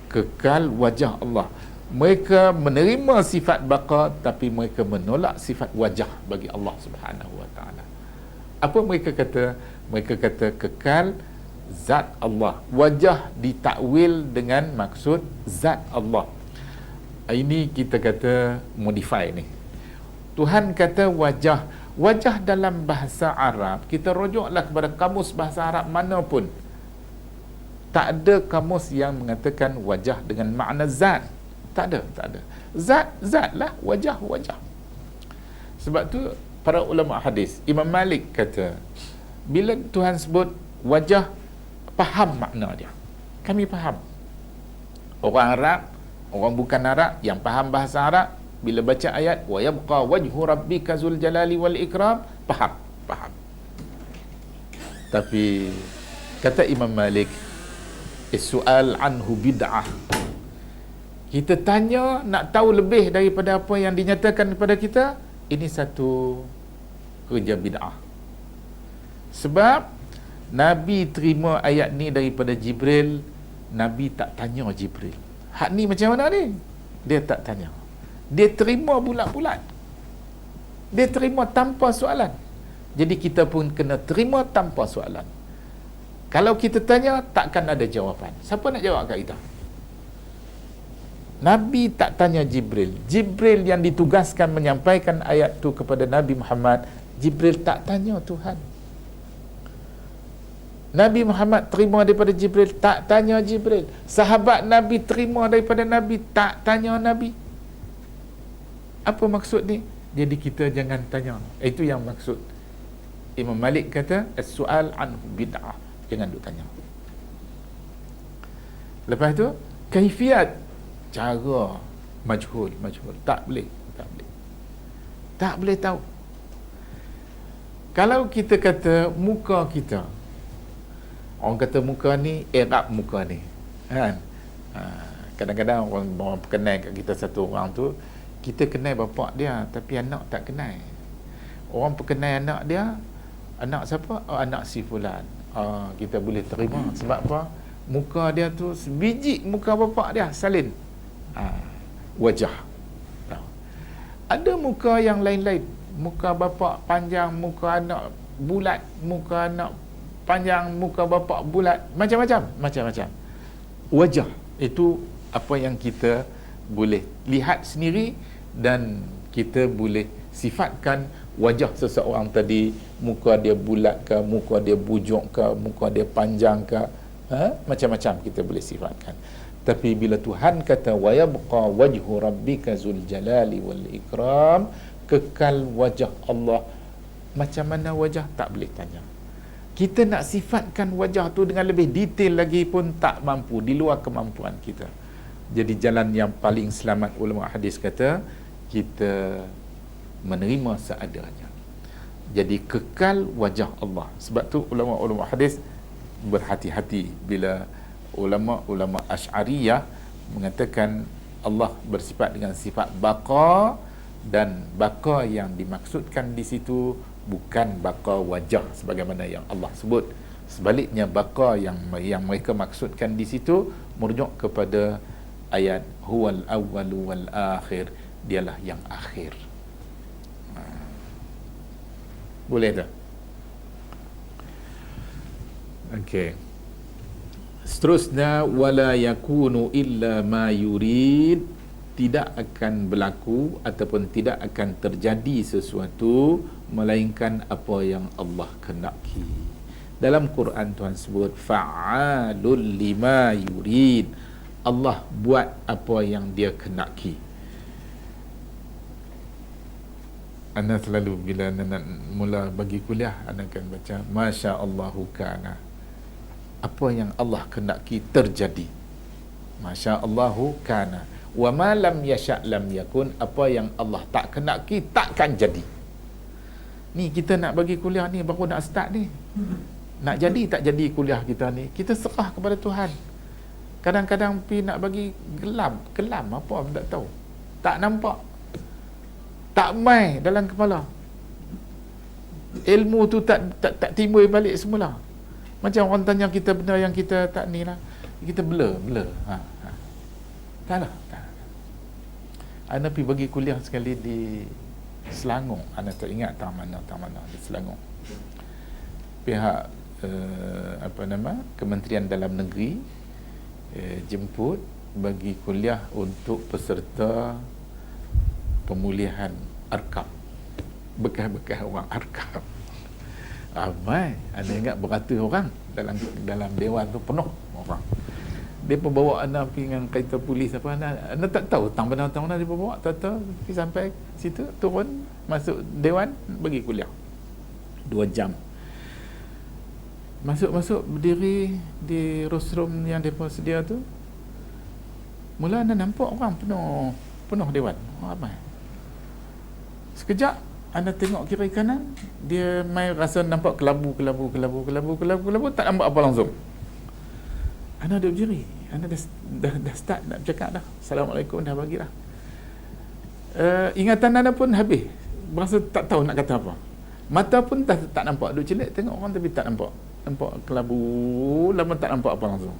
kekal wajah Allah. Mereka menerima sifat baqa tapi mereka menolak sifat wajah bagi Allah Subhanahu wa taala. Apa mereka kata? Mereka kata kekal zat Allah. Wajah ditakwil dengan maksud zat Allah. Ini kita kata modify ni. Tuhan kata wajah. Wajah dalam bahasa Arab, kita rujuklah kepada kamus bahasa Arab mana pun, tak ada kamus yang mengatakan wajah dengan makna zat. Tak ada. Zat lah, wajah. Sebab tu para ulama hadis, Imam Malik kata, bila Tuhan sebut wajah, faham makna dia. Kami faham. Orang Arab, orang bukan Arab yang faham bahasa Arab, bila baca ayat wa yabqa wajhu rabbika zul jalali wal ikram, faham. Tapi kata Imam Malik, is-su'al anhu bid'ah. Kita tanya nak tahu lebih daripada apa yang dinyatakan kepada kita, ini satu kerja bid'ah. Sebab Nabi terima ayat ni daripada Jibril, Nabi tak tanya Jibril, hak ni macam mana ni? Dia tak tanya. Dia terima bulat-bulat. Dia terima tanpa soalan. Jadi kita pun kena terima tanpa soalan. Kalau kita tanya, takkan ada jawapan. Siapa nak jawab kat kita? Nabi tak tanya Jibril. Jibril yang ditugaskan menyampaikan ayat tu kepada Nabi Muhammad, Jibril tak tanya Tuhan. Nabi Muhammad terima daripada Jibril, tak tanya Jibril. Sahabat Nabi terima daripada Nabi, tak tanya Nabi. Apa maksud ni? Jadi kita jangan tanya. Itu yang maksud. Imam Malik kata as-su'al anhu bid'ah. Jangan duk tanya. Lepas tu kaifiat, cara, majhul. Tak boleh tahu. Kalau kita kata muka kita, orang kata muka ni, i'rab muka ni, kan? Kadang-kadang orang kenal kat kita satu orang tu, kita kenal bapak dia tapi anak tak kenal. Orang perkenal anak dia, anak siapa? Anak si fulan. Kita boleh terima. Sebab apa? Muka dia tu sebiji muka bapak dia, salin. Wajah. Ada muka yang lain-lain. Muka bapak panjang, muka anak bulat, muka anak panjang, muka bapak bulat, macam-macam. Wajah itu apa yang kita boleh lihat sendiri, dan kita boleh sifatkan wajah seseorang tadi, muka dia bulat ke, muka dia bujuk ke, muka dia panjang ke, macam-macam kita boleh sifatkan. Tapi bila Tuhan kata wa yabqa wajhu rabbika zul jalali wal ikram, kekal wajah Allah, macam mana wajah tak boleh tanya. Kita nak sifatkan wajah tu dengan lebih detail lagi pun tak mampu, di luar kemampuan kita. Jadi jalan yang paling selamat, ulama hadis kata, kita menerima seadanya. Jadi kekal wajah Allah. Sebab tu ulama-ulama hadis berhati-hati bila ulama-ulama Asy'ariyah mengatakan Allah bersifat dengan sifat baqa, dan baqa yang dimaksudkan di situ bukan baqa wajah sebagaimana yang Allah sebut. Sebaliknya baqa yang mereka maksudkan di situ merujuk kepada ayat huwal awwalu wal akhir, dialah yang akhir. Boleh tak? Okey. Seterusnya, wala yakunu illa ma yurid, tidak akan berlaku ataupun tidak akan terjadi sesuatu melainkan apa yang Allah kehendaki. Dalam Quran Tuhan sebut fa'alul lima yurid. Allah buat apa yang dia kehendaki. Ana selalu bila nak mula bagi kuliah, ana akan baca Masya Allahu kana. Apa yang Allah kehendaki terjadi. Masya-Allahu kana. Wa ma lam yasha' lam yakun. Apa yang Allah tak kenaki takkan jadi. Ni kita nak bagi kuliah ni baru nak start ni. Nak jadi tak jadi kuliah kita ni, kita serah kepada Tuhan. Kadang-kadang pi nak bagi kelam apa tak tahu. Tak nampak. Tak mai dalam kepala. Ilmu tu tak timbul balik semula. Macam orang tanya kita benda yang kita tak ni lah. Kita blur. Tak lah. Ana pergi bagi kuliah sekali di Selangor. Ana tak ingat tak mana di Selangor. Pihak Kementerian Dalam Negeri jemput bagi kuliah untuk peserta pemulihan arkam. Bekas-bekas orang arkam. Ramai, ana ingat beratus orang dalam dewan tu penuh orang. Dia pun bawa anak pergi dengan kereta polis apa, anak tak tahu tang mana dia bawa, tak pergi sampai situ, turun masuk dewan bagi kuliah 2 jam. Masuk berdiri di rostrum yang depa sedia tu, mula anda nampak orang penuh dewan, ramai. Sekejap anda tengok kiri kanan, dia mai rasa nampak kelabu, tak nampak apa langsung. Anda duduk berdiri, anda dah start nak bercakap dah. Assalamualaikum dah bagilah. Ingatan anda pun habis. Berasa tak tahu nak kata apa. Mata pun tak nampak, duduk celik tengok orang tapi tak nampak. Nampak kelabu, lama tak nampak apa langsung.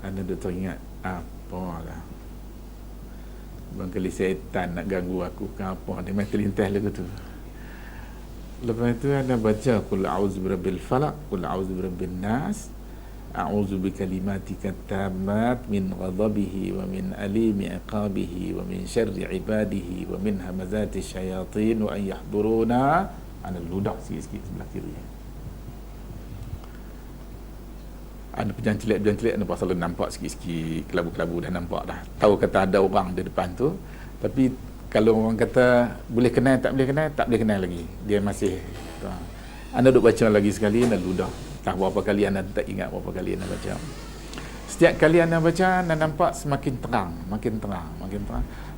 Anda duduk teringat, apalah. Barangkali syaitan nak ganggu aku ke apa. Dia main terlintas lagu tu. Lepas itu anda baca Qul a'udzu birabbil falaq, Qul a'udzu birabbin nas, a'udzu bikalimatika tammat min ghadabihi wa min alimi iqabihi wa min syarri ibadihi wa min hamazati syayatin wa an yahduruna. Anda ludah sikit-sikit sebelah kiri. Ada pejalan celik anda pasal nampak sikit-sikit kelabu-kelabu dah nampak dah. Tahu kata ada orang di depan tu, tapi kalau orang kata boleh kenal tak boleh kenal lagi. Dia masih anda duk baca lagi sekali, anda ludah. Tak berapa kali anda tak ingat berapa kali anda baca. Setiap kali anda baca, anda nampak semakin terang.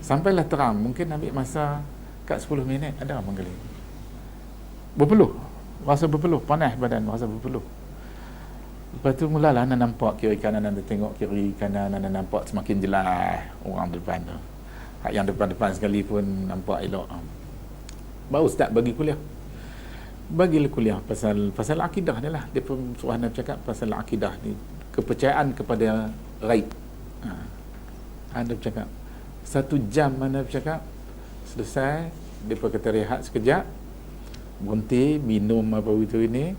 Sampailah terang, mungkin ambil masa kat 10 minit ada barangkali. Berpeluh, rasa berpeluh, panas badan, rasa berpeluh. Lepas tu mulalah anda nampak kiri kanan, anda tengok kiri kanan, anda nampak semakin jelas orang depan tu. Yang depan-depan sekali pun nampak elok. Baru start bagi kuliah. Bagilah kuliah pasal akidah ni lah. Dia pun suruh anda bercakap pasal akidah ni, kepercayaan kepada ghaib. Anda bercakap 1 jam anda bercakap, selesai dia pun kata rehat sekejap, berhenti minum apa itu ini.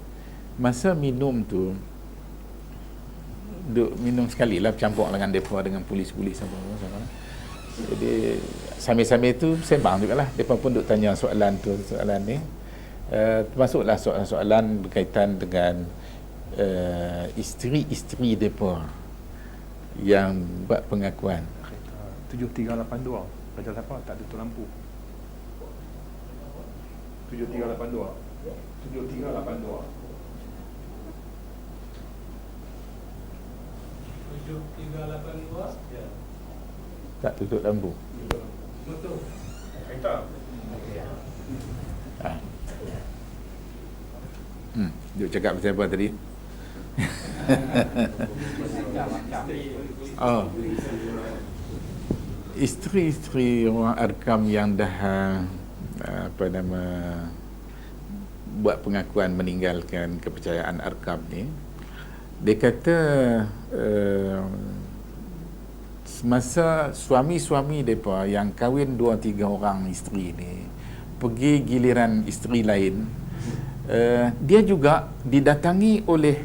Masa minum tu minum sekali lah, bercampur dengan mereka, dengan polis-polis apa. Jadi sambil-sambil tu sembang juga lah. Mereka pun duk tanya soalan ni. Termasuklah soalan berkaitan dengan isteri-isteri mereka yang buat pengakuan. 7382 Raja siapa tak ada tu lampu. 7382 ya. Tak tutup lampu. Betul. Kereta. Duk cakap pasal apa tadi? Isteri-isteri orang arkam yang dah buat pengakuan meninggalkan kepercayaan arkam ni, dia kata semasa suami-suami mereka yang kahwin 2-3 orang isteri ni pergi giliran isteri lain, dia juga didatangi oleh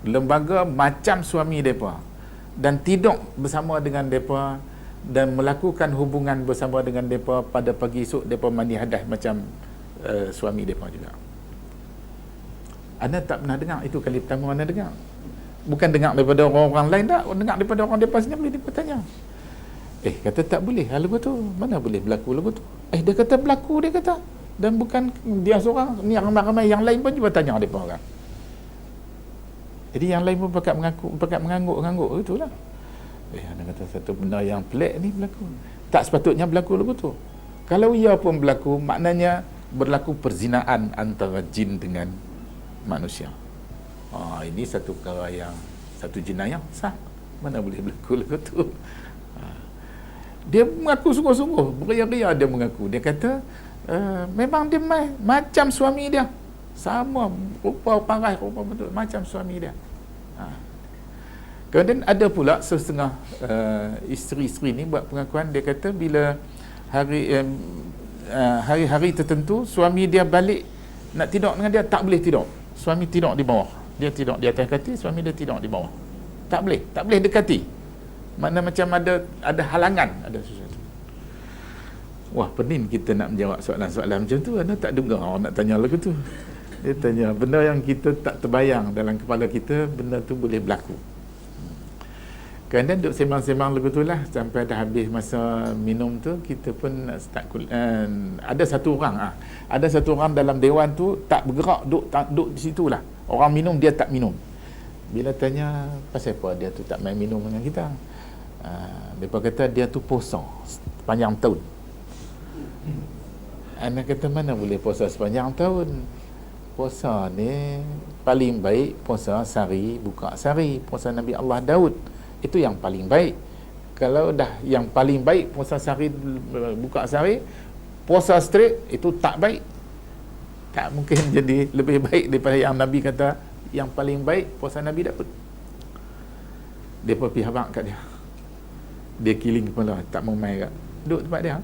lembaga macam suami mereka dan tidur bersama dengan mereka dan melakukan hubungan bersama dengan mereka. Pada pagi esok mereka mandi hadas macam suami mereka juga. Anda tak pernah dengar, itu kali pertama anda dengar. Bukan dengar daripada orang-orang lain tak, dengar daripada orang depan sendiri. Dia bertanya, kata tak boleh lagu tu, mana boleh berlaku lagu tu. Dia kata berlaku, dia kata. Dan bukan dia seorang, ni ramai-ramai yang lain pun cuba tanya mereka orang. Jadi yang lain pun pakat mengangguk itulah. Anda kata satu benda yang pelik ni berlaku. Tak sepatutnya berlaku lagu tu. Kalau ia pun berlaku, maknanya berlaku perzinaan antara jin dengan manusia. Ini satu perkara yang satu jenayah sah. Mana boleh berlaku lagu tu. Dia mengaku sungguh-sungguh, beria-ria dia mengaku. Dia kata memang dia macam suami dia. Sama, rupa paras, rupa betul macam suami dia. Kemudian ada pula setengah isteri-isteri ni buat pengakuan. Dia kata bila hari-hari tertentu suami dia balik nak tidur dengan dia, tak boleh tidur. Suami tidur di bawah, dia tidur di atas kaki, suami dia tidur di bawah. Tak boleh dekati. Makna macam ada halangan, ada sesuatu. Wah, pening kita nak menjawab soalan-soalan macam tu. Anda tak dengar orang nak tanya lagu tu. Dia tanya benda yang kita tak terbayang dalam kepala kita, benda tu boleh berlaku. Kemudian duduk sembang-sembang lagu tu lah sampai dah habis masa minum tu. Kita pun start ada satu orang dalam dewan tu tak bergerak, duduk di situ lah. Orang minum, dia tak minum. Bila tanya pasal apa dia tu tak main minum dengan kita, mereka kata dia tu puasa sepanjang tahun. Anak kata mana boleh puasa sepanjang tahun. Puasa ni paling baik puasa sehari buka sehari, puasa Nabi Allah Daud. Itu yang paling baik. Kalau dah yang paling baik puasa sehari buka sehari, puasa straight itu tak baik. Tak mungkin jadi lebih baik daripada yang Nabi kata yang paling baik puasa Nabi Daud. Dia pergi habaq kat dia. Dia kiling kepala, tak mau main kat. Duduk tempat dia.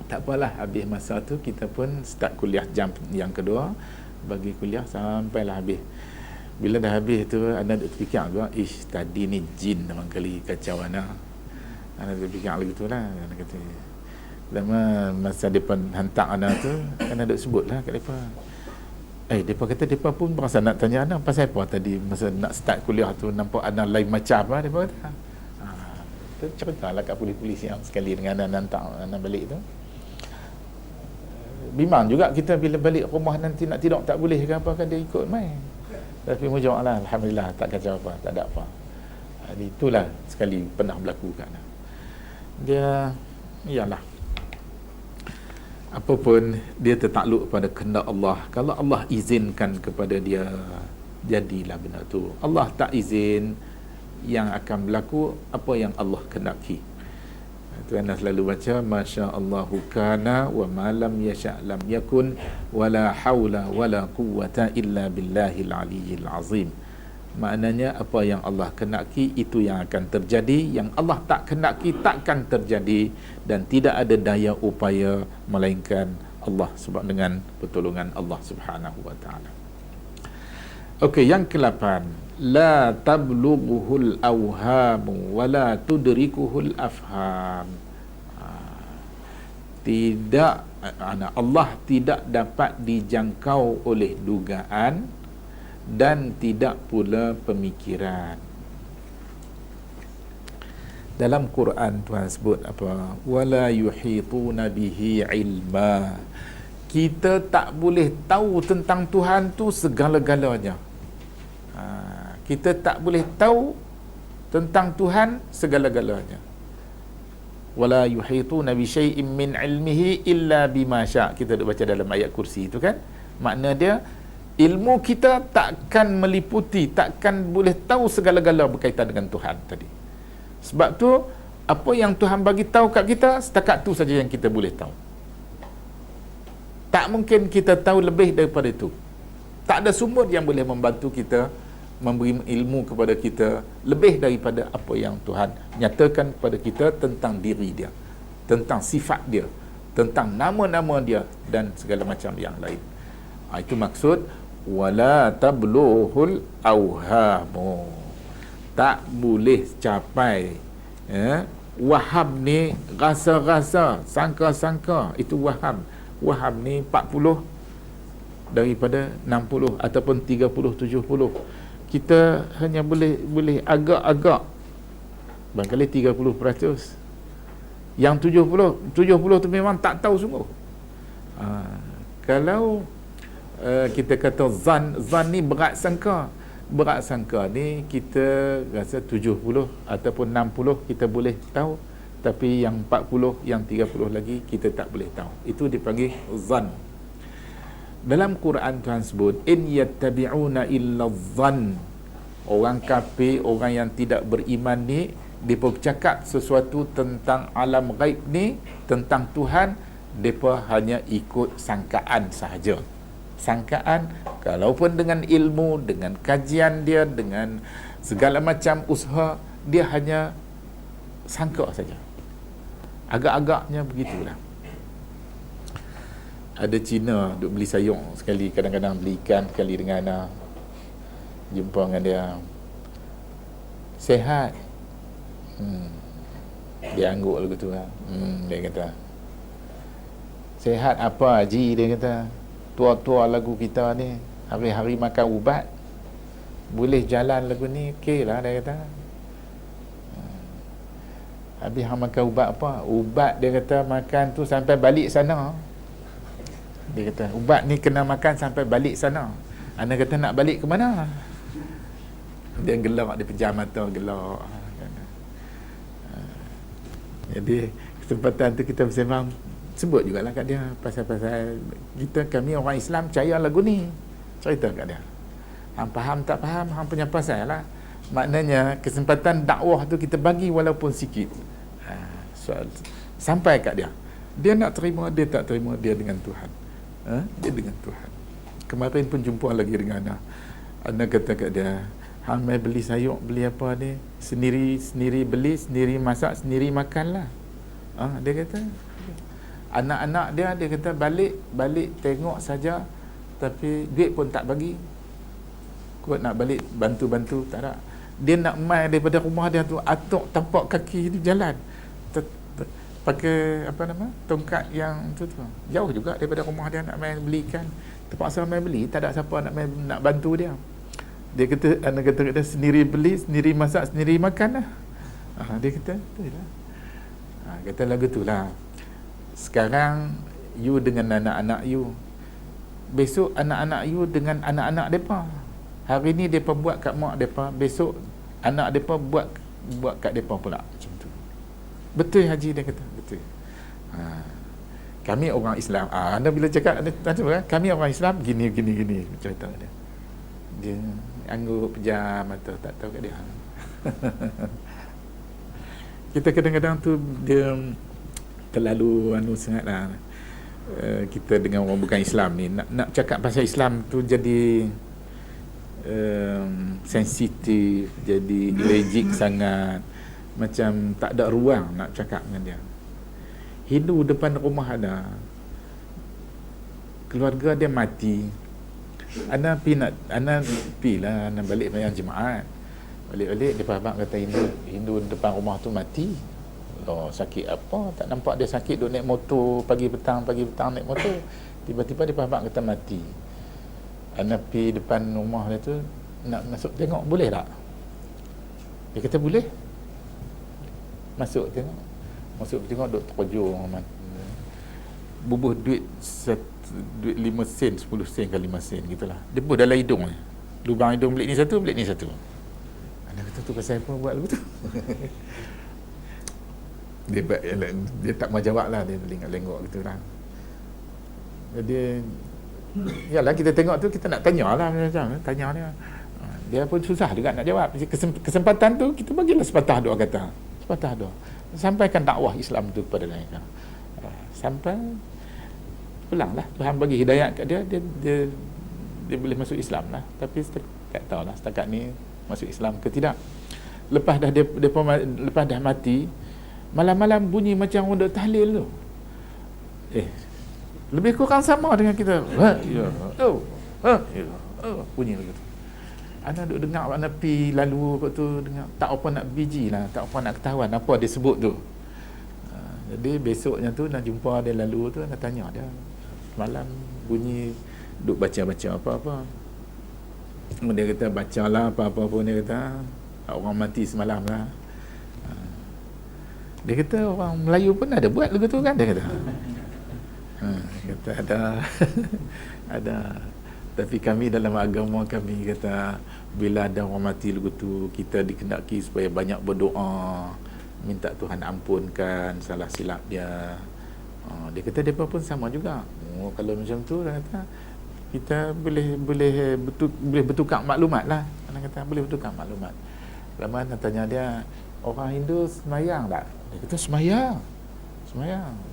Tak apalah, habis masa tu kita pun start kuliah jam yang kedua. Bagi kuliah sampailah habis. Bila dah habis tu, anda duk fikir juga, tadi ni jin memang kali kacau anda. Anda duk fikir lagi tu lah. Anda kata, lama masa mereka hantar anda tu, anda duk sebut lah kat mereka. Mereka kata, mereka pun berasa nak tanya anda, pasal apa tadi masa nak start kuliah tu, nampak anda lain macam apa, mereka kata. Tu ceritalah kat polis-polis yang sekali dengan anda hantar anda balik tu. Bimbang juga kita bila balik rumah nanti nak tidur tak boleh ke apa, kan dia ikut main. Tapi mujur lah, alhamdulillah tak kacau apa, tak ada apa. Itulah sekali pernah berlaku kat dia. Ialah apapun dia tertakluk pada kehendak Allah. Kalau Allah izinkan kepada dia, jadilah benda tu. Allah tak izin, yang akan berlaku apa yang Allah kehendaki. Itu anda selalu baca, masya-Allahu kana wa ma lam yasha' lam yakun wala haula wala quwwata illa billahil aliyyil azim. Maknanya apa yang Allah kehendaki itu yang akan terjadi, yang Allah tak kehendaki takkan terjadi, dan tidak ada daya upaya melainkan Allah sebab dengan pertolongan Allah Subhanahu wa taala. Okey, yang ke-8, la tablughuhul awhamu wa la tudrikuhul afham. Allah tidak dapat dijangkau oleh dugaan dan tidak pula pemikiran. Dalam Quran Tuhan sebut apa? Wala yuhituna bihi ilma. Kita tak boleh tahu tentang Tuhan tu segala-galanya. Kita tak boleh tahu tentang Tuhan segala-galanya. Wala yuhituna bi syai'in min ilmihi illa bima syaa. Kita dah baca dalam ayat kursi itu kan. Makna dia ilmu kita takkan meliputi, takkan boleh tahu segala-gala berkaitan dengan Tuhan tadi. Sebab tu apa yang Tuhan bagi tahu kat kita, setakat tu saja yang kita boleh tahu. Tak mungkin kita tahu lebih daripada itu. Tak ada sumber yang boleh membantu kita, memberi ilmu kepada kita lebih daripada apa yang Tuhan nyatakan kepada kita tentang diri dia, tentang sifat dia, tentang nama-nama dia dan segala macam yang lain. Itu maksud wala tabluhul awhamu. Tak boleh capai waham ni, rasa-rasa, sangka-sangka. Itu waham. Waham ni 40 daripada 60 ataupun 30 70. Kita hanya boleh agak-agak, barangkali 30%. Yang 70 tu memang tak tahu sungguh. Kalau kita kata zan ni berat sangka, berat sangka ni kita rasa 70 ataupun 60 kita boleh tahu, tapi yang 40, yang 30 lagi kita tak boleh tahu. Itu dipanggil zan. Dalam Quran Tuhan sebut in yattabi'una illa zan. Orang kafir, orang yang tidak beriman ni, dia bercakap sesuatu tentang alam gaib ni, tentang Tuhan, mereka hanya ikut sangkaan sahaja. Sangkaan, kalaupun dengan ilmu, dengan kajian dia, dengan segala macam usaha, dia hanya sangka saja. Agak-agaknya begitulah. Ada Cina duk beli sayur sekali, kadang-kadang beli ikan sekali dengan anak, jumpa dengan dia, sehat. Dia angguk lagu tu lah. Dia kata, sehat apa Haji? Dia kata, tua-tua lagu kita ni hari-hari makan ubat, boleh jalan lagu ni, okey lah. Dia kata, habis hang makan ubat apa? Ubat, dia kata, makan tu sampai balik sana. Dia kata, ubat ni kena makan sampai balik sana. Anda kata nak balik ke mana? Dia gelak, dia pejam mata, gelak. Jadi kesempatan tu kita bersembang, sebut jugalah kat dia pasal-pasal kami orang Islam percaya lagu ni. Cerita kat dia, hang faham tak faham, hang punya pasal lah. Maknanya kesempatan dakwah tu kita bagi walaupun sikit. Soal sampai kat dia, dia nak terima, dia tak terima, dia dengan Tuhan. Dia dengan Tuhan. Kemarin pun jumpa lagi dengan anak kata kat dia, hang mai beli sayur, beli apa ni, sendiri beli, sendiri masak, sendiri makan lah. Dia kata, anak-anak dia kata balik tengok saja, tapi duit pun tak bagi. Kuat nak balik bantu-bantu tak ada. Dia nak mai daripada rumah dia tu, atuk tapak kaki di jalan, pakai apa nama, tongkat yang tu jauh juga daripada rumah dia, nak main beli ikan, terpaksa main beli, tak ada siapa nak bantu dia. Dia kata, anak kata dia sendiri beli, sendiri masak, sendiri makan lah. Dia kata, betul lah. Kata lagu tu lah, sekarang you dengan anak-anak you, besok anak-anak you dengan anak-anak mereka. Hari ni mereka buat kat mak mereka, besok anak mereka buat kat mereka pula. Macam tu. Betul Haji, dia kata, betul. Kami orang Islam, anda bila cakap, kami orang Islam gini cerita dia. Dia angguk pejam mata, tak tahu kat dia. Kita kadang-kadang tu dia terlalu sangat lah. Kita dengan orang bukan Islam ni nak cakap pasal Islam tu jadi sensitif, jadi allergic sangat, macam tak ada ruang nak cakap dengan dia. Hindu depan rumah ada, keluarga dia mati, Ana pi lah, Ana balik bayar jemaat. Balik-balik dia faham kata Hindu depan rumah tu mati. Oh, sakit apa? Tak nampak dia sakit, duk naik motor pagi petang naik motor. Tiba-tiba dia faham kata mati. Ana pi depan rumah dia tu, nak masuk tengok boleh tak? Dia kata boleh. Masuk tengok duk terkejut, bubuh duit 5 sen, 10 sen kali 5 sen gitulah. Dia bubuh dalam hidung ni. Lubang hidung belik ni satu. Anda kata tu pasal apa buat lagu tu? dia tak mau jawab lah, dia lengok gitu lah. Jadi yalah, kita tengok tu, kita nak tanya lah macam tanya dia. Dia pun susah juga nak jawab. Kesempatan tu kita bagilah sepatah dua kata. Sampaikan dakwah Islam tu kepada mereka. Sampai pulanglah, Tuhan bagi hidayat kat dia, dia boleh masuk Islam lah. Tapi tak tahulah setakat ni masuk Islam ke tidak. Lepas dah mati, malam-malam bunyi macam orang duk tahlil tu. Lebih kurang sama dengan kita. Bunyi begitu. Anak duk dengar, anak pi lalu lepas tu dengar, tak apa nak biji lah, tak apa nak ketahuan apa dia sebut tu. Jadi besoknya tu nak jumpa dia lalu tu, nak tanya dia. Malam bunyi duk baca-baca apa-apa. Dia kata bacalah apa-apa pun, dia kata orang mati semalam lah. Dia kata orang Melayu pun ada buat lagu tu kan, dia kata. Kata ada Tapi kami dalam agama kami kata bila ada orang mati lagu tu, kita dikendaki supaya banyak berdoa, minta Tuhan ampunkan salah silap dia. Dia kata mereka pun sama juga. Kalau macam tu dia kata kita boleh bertukar maklumat lah. Dia kata boleh bertukar maklumat. Lama nak tanya dia, orang Hindu semayang tak? Dia kata semayang.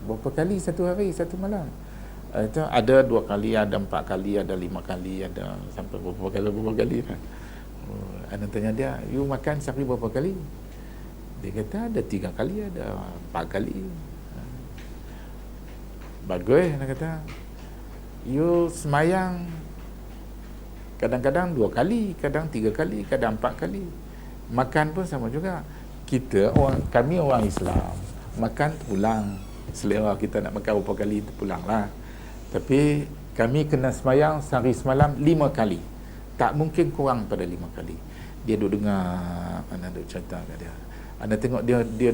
Berapa kali satu hari, satu malam? Itu ada 2 kali, ada 4 kali, ada 5 kali, ada sampai berapa kali kan. Ana tanya dia, you makan sehari berapa kali? Dia kata ada 3 kali, ada 4 kali. Bagus, ana kata. You semayang kadang-kadang 2 kali, kadang 3 kali, kadang 4 kali. Makan pun sama juga. Kami orang Islam, makan pulang. Selera kita nak makan berapa kali tu pulanglah. Tapi kami kena semayang sehari semalam 5 kali. Tak mungkin kurang pada 5 kali. Dia duduk dengar, Ana duduk cerita kat dia. Ana tengok dia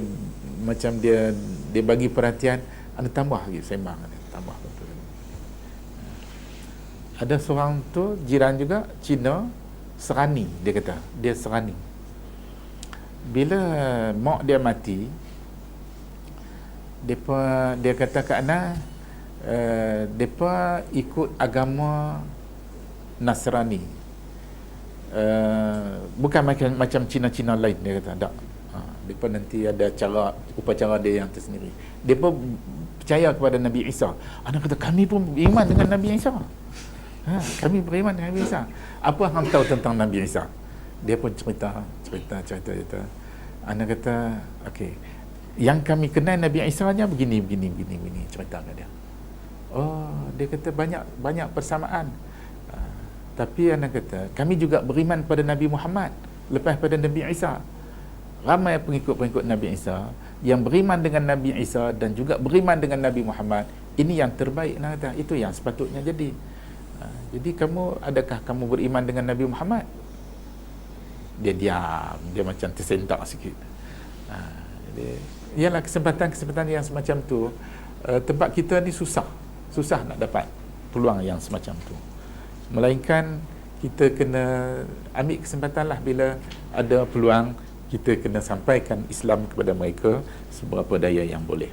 macam dia bagi perhatian, Ana tambah lagi sembang dia, tambah betul. Ada seorang tu jiran juga Cina, Serani dia kata. Dia Serani. Bila mak dia mati, dia kata kat Ana, mereka ikut agama Nasrani, bukan macam Cina-Cina lain. Dia kata tak, mereka nanti ada upacara dia yang tersendiri. Mereka percaya kepada Nabi Isa. Anak kata kami pun beriman dengan Nabi Isa. Kami beriman dengan Nabi Isa. Apa hang tahu tentang Nabi Isa? Dia pun cerita. Anak kata okey, yang kami kenal Nabi Isa nya begini cerita kat dia. Dia kata banyak persamaan. Tapi anak kata kami juga beriman pada Nabi Muhammad lepas pada Nabi Isa. Ramai pengikut-pengikut Nabi Isa yang beriman dengan Nabi Isa dan juga beriman dengan Nabi Muhammad. Ini yang terbaik, anak kata. Itu yang sepatutnya jadi. Jadi adakah kamu beriman dengan Nabi Muhammad? Dia diam, dia macam tersentak sikit. Ialah kesempatan yang semacam tu, tempat kita ni susah nak dapat peluang yang semacam tu. Melainkan kita kena ambil kesempatan lah bila ada peluang, kita kena sampaikan Islam kepada mereka seberapa daya yang boleh.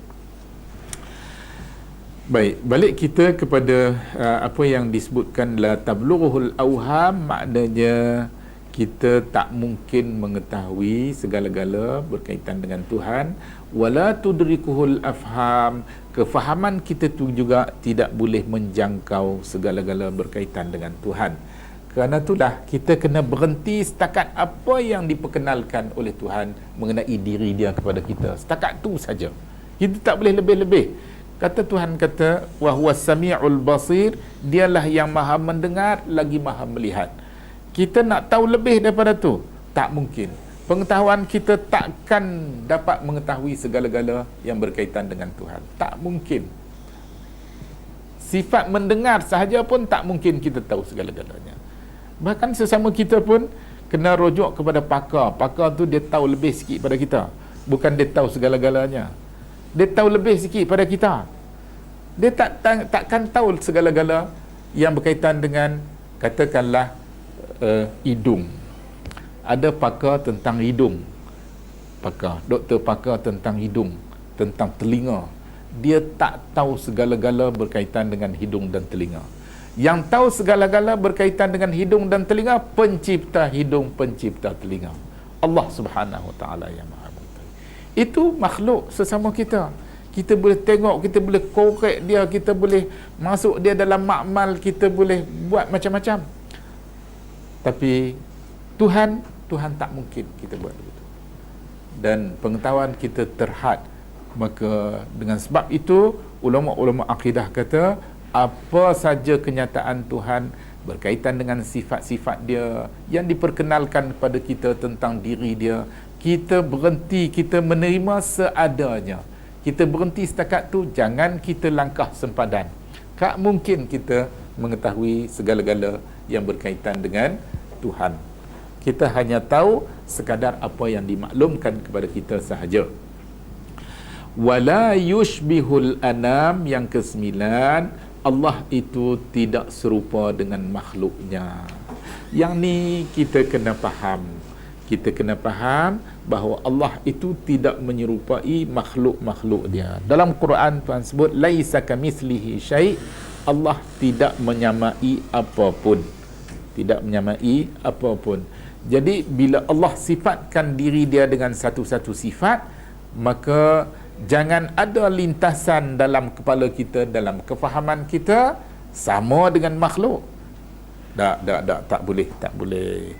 Baik, balik kita kepada apa yang disebutkan la tablughuhul awham, maknanya kita tak mungkin mengetahui segala-gala berkaitan dengan Tuhan. Wala tudrikuhul afham, kefahaman kita tu juga tidak boleh menjangkau segala-gala berkaitan dengan Tuhan. Kerana itulah kita kena berhenti setakat apa yang diperkenalkan oleh Tuhan mengenai diri dia kepada kita. Setakat tu saja. Kita tak boleh lebih-lebih. Kata Tuhan kata wa huwas samiul basir, dialah yang maha mendengar lagi maha melihat. Kita nak tahu lebih daripada tu, tak mungkin. Pengetahuan kita takkan dapat mengetahui segala-gala yang berkaitan dengan Tuhan. Tak mungkin. Sifat mendengar sahaja pun tak mungkin kita tahu segala-galanya. Bahkan sesama kita pun kena rujuk kepada pakar. Pakar tu dia tahu lebih sikit pada kita. Bukan dia tahu segala-galanya. Dia tahu lebih sikit pada kita. Dia takkan tahu segala-gala yang berkaitan dengan, katakanlah, hidung. Ada pakar tentang hidung, doktor pakar tentang hidung, tentang telinga. Dia tak tahu segala-gala berkaitan dengan hidung dan telinga. Yang tahu segala-gala berkaitan dengan hidung dan telinga, pencipta hidung, pencipta telinga, Allah Subhanahu Wa Taala yang Maha Mengetahui. Itu makhluk sesama kita. Kita boleh tengok, kita boleh korek dia, kita boleh masuk dia dalam makmal, kita boleh buat macam-macam. Tapi Tuhan tak mungkin kita buat begitu. Dan pengetahuan kita terhad. Maka dengan sebab itu ulama-ulama akidah kata apa saja kenyataan Tuhan berkaitan dengan sifat-sifat dia yang diperkenalkan kepada kita tentang diri dia, kita berhenti, kita menerima seadanya. Kita berhenti setakat tu, jangan kita langkah sempadan. Tak mungkin kita mengetahui segala-gala yang berkaitan dengan Tuhan. Kita hanya tahu sekadar apa yang dimaklumkan kepada kita sahaja. Wala yushbihul anam, yang ke-9, Allah itu tidak serupa dengan makhluknya. Yang ni kita kena faham. Kita kena faham bahawa Allah itu tidak menyerupai makhluk-makhluk dia. Dalam Quran Tuhan sebut laisa kamitslihi syai'. Allah tidak menyamai apapun. Tidak menyamai apapun. Jadi bila Allah sifatkan diri dia dengan satu-satu sifat, maka jangan ada lintasan dalam kepala kita, dalam kefahaman kita sama dengan makhluk. Tak boleh.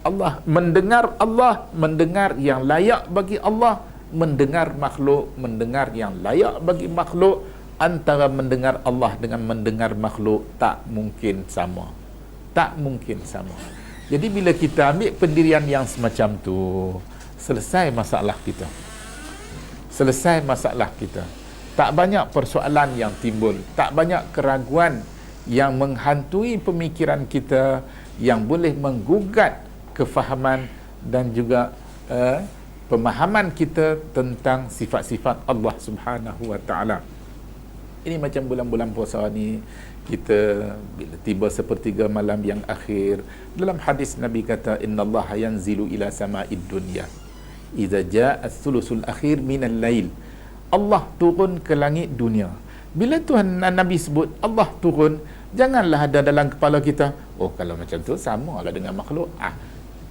Allah mendengar yang layak bagi Allah, mendengar yang layak bagi makhluk. Antara mendengar Allah dengan mendengar makhluk tak mungkin sama. Jadi bila kita ambil pendirian yang semacam tu, selesai masalah kita. Tak banyak persoalan yang timbul, tak banyak keraguan yang menghantui pemikiran kita, yang boleh menggugat kefahaman dan juga pemahaman kita tentang sifat-sifat Allah Subhanahu wa taala. Ini macam bulan-bulan puasa ni, kita bila tiba sepertiga malam yang akhir, dalam hadis Nabi kata innallaha yanzilu ila sama'id dunya idza jaa ats-tsulusul akhir minal lail. Allah turun ke langit dunia. Bila Tuhan Nabi sebut Allah turun, janganlah ada dalam kepala kita, oh kalau macam tu samalah dengan makhluk.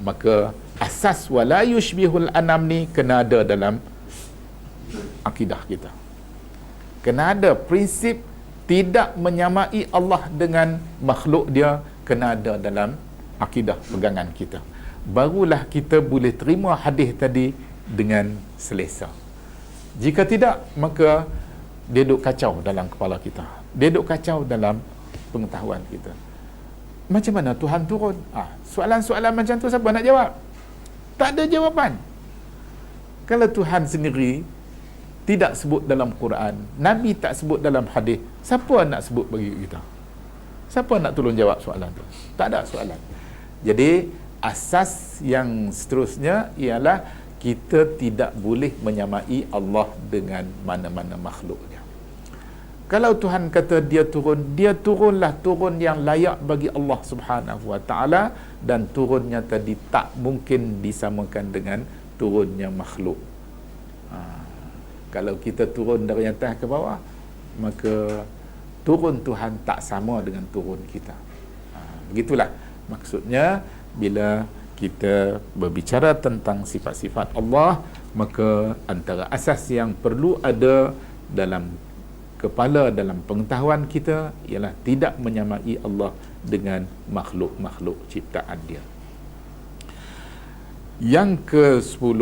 Maka asas wala yushbihul anam ni kena ada dalam akidah kita. Kena ada prinsip tidak menyamai Allah dengan makhluk dia, kena ada dalam akidah pegangan kita. Barulah kita boleh terima hadis tadi dengan selesa. Jika tidak, maka dia duk kacau dalam kepala kita. Dia duk kacau dalam pengetahuan kita. Macam mana Tuhan turun? Soalan-soalan macam tu siapa nak jawab? Tak ada jawapan. Kalau Tuhan sendiri tidak sebut dalam Quran, Nabi tak sebut dalam hadis, siapa nak sebut bagi kita? Siapa nak tolong jawab soalan tu? Tak ada soalan. Jadi asas yang seterusnya ialah kita tidak boleh menyamai Allah dengan mana-mana makhluknya. Kalau Tuhan kata dia turunlah turun yang layak bagi Allah Subhanahu wa taala, dan turunnya tadi tak mungkin disamakan dengan turunnya makhluk. Kalau kita turun dari atas ke bawah, maka turun Tuhan tak sama dengan turun kita. Begitulah maksudnya bila kita berbicara tentang sifat-sifat Allah, maka antara asas yang perlu ada dalam kepala, dalam pengetahuan kita ialah tidak menyamai Allah dengan makhluk-makhluk ciptaan dia. Yang ke-10,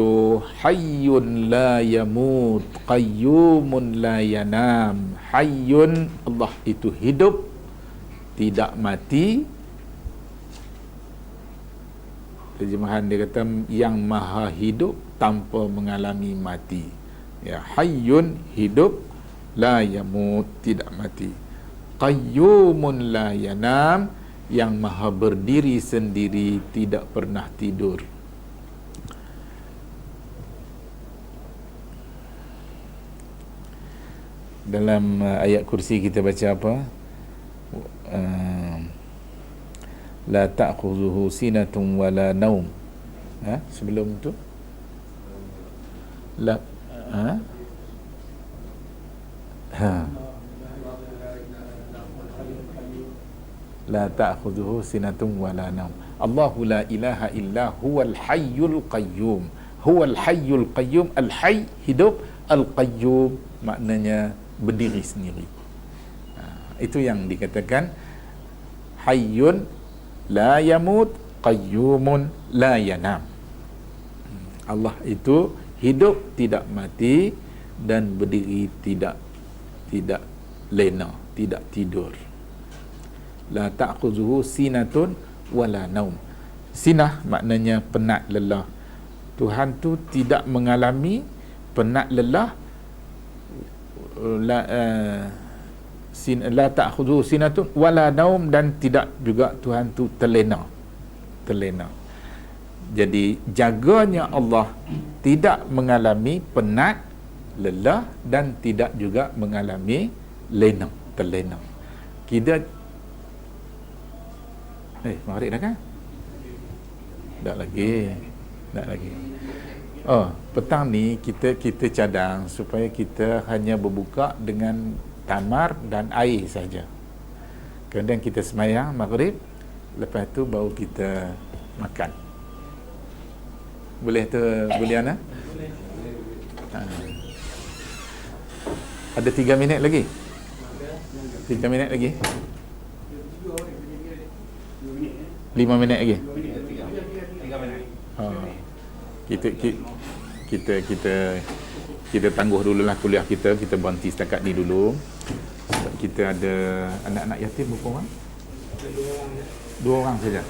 hayyun la yamut, qayyumun la yanam. Hayyun, Allah itu hidup, tidak mati. Terjemahan dia kata yang maha hidup tanpa mengalami mati. Ya, hayyun hidup, la yamut tidak mati. Qayyumun la yanam, yang maha berdiri sendiri tidak pernah tidur. Dalam ayat kursi kita baca apa? La ta'khuzuhu sinatun wala naum. Sebelum tu la la ta'khuzuhu sinatun wala naum. Allahu la ilaha illa huwal hayyul qayyum. Huwal hayyul qayyum. Al-hayy hidup, al-qayyum maknanya berdiri sendiri. Itu yang dikatakan hayyun la yamut, qayyumun la yanam. Allah itu hidup tidak mati dan berdiri tidak lena, tidak tidur. La ta'khuzuhu sinatun wala naum. Sinah maknanya penat lelah. Tuhan tu tidak mengalami penat lelah. La ta'khuzuhu sinatun wala naum, dan tidak juga Tuhan tu terlena. Jadi jaganya Allah tidak mengalami penat, lelah, dan tidak juga mengalami terlena. Kita maghrib dah kan? Tak lagi. Oh, petang ni kita cadang supaya kita hanya berbuka dengan tamar dan air saja. Kemudian kita semayang maghrib, lepas tu baru kita makan. Boleh tu, boleh Ana? Ada 3 minit lagi? 3 minit lagi? 5 minit lagi? Kita tangguh dululah kuliah kita berhenti setakat ni dulu. Sebab kita ada anak-anak yatim berapa orang? 2 orang saja.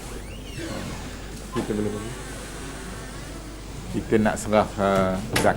Kita boleh bagi. Kita nak serah zakat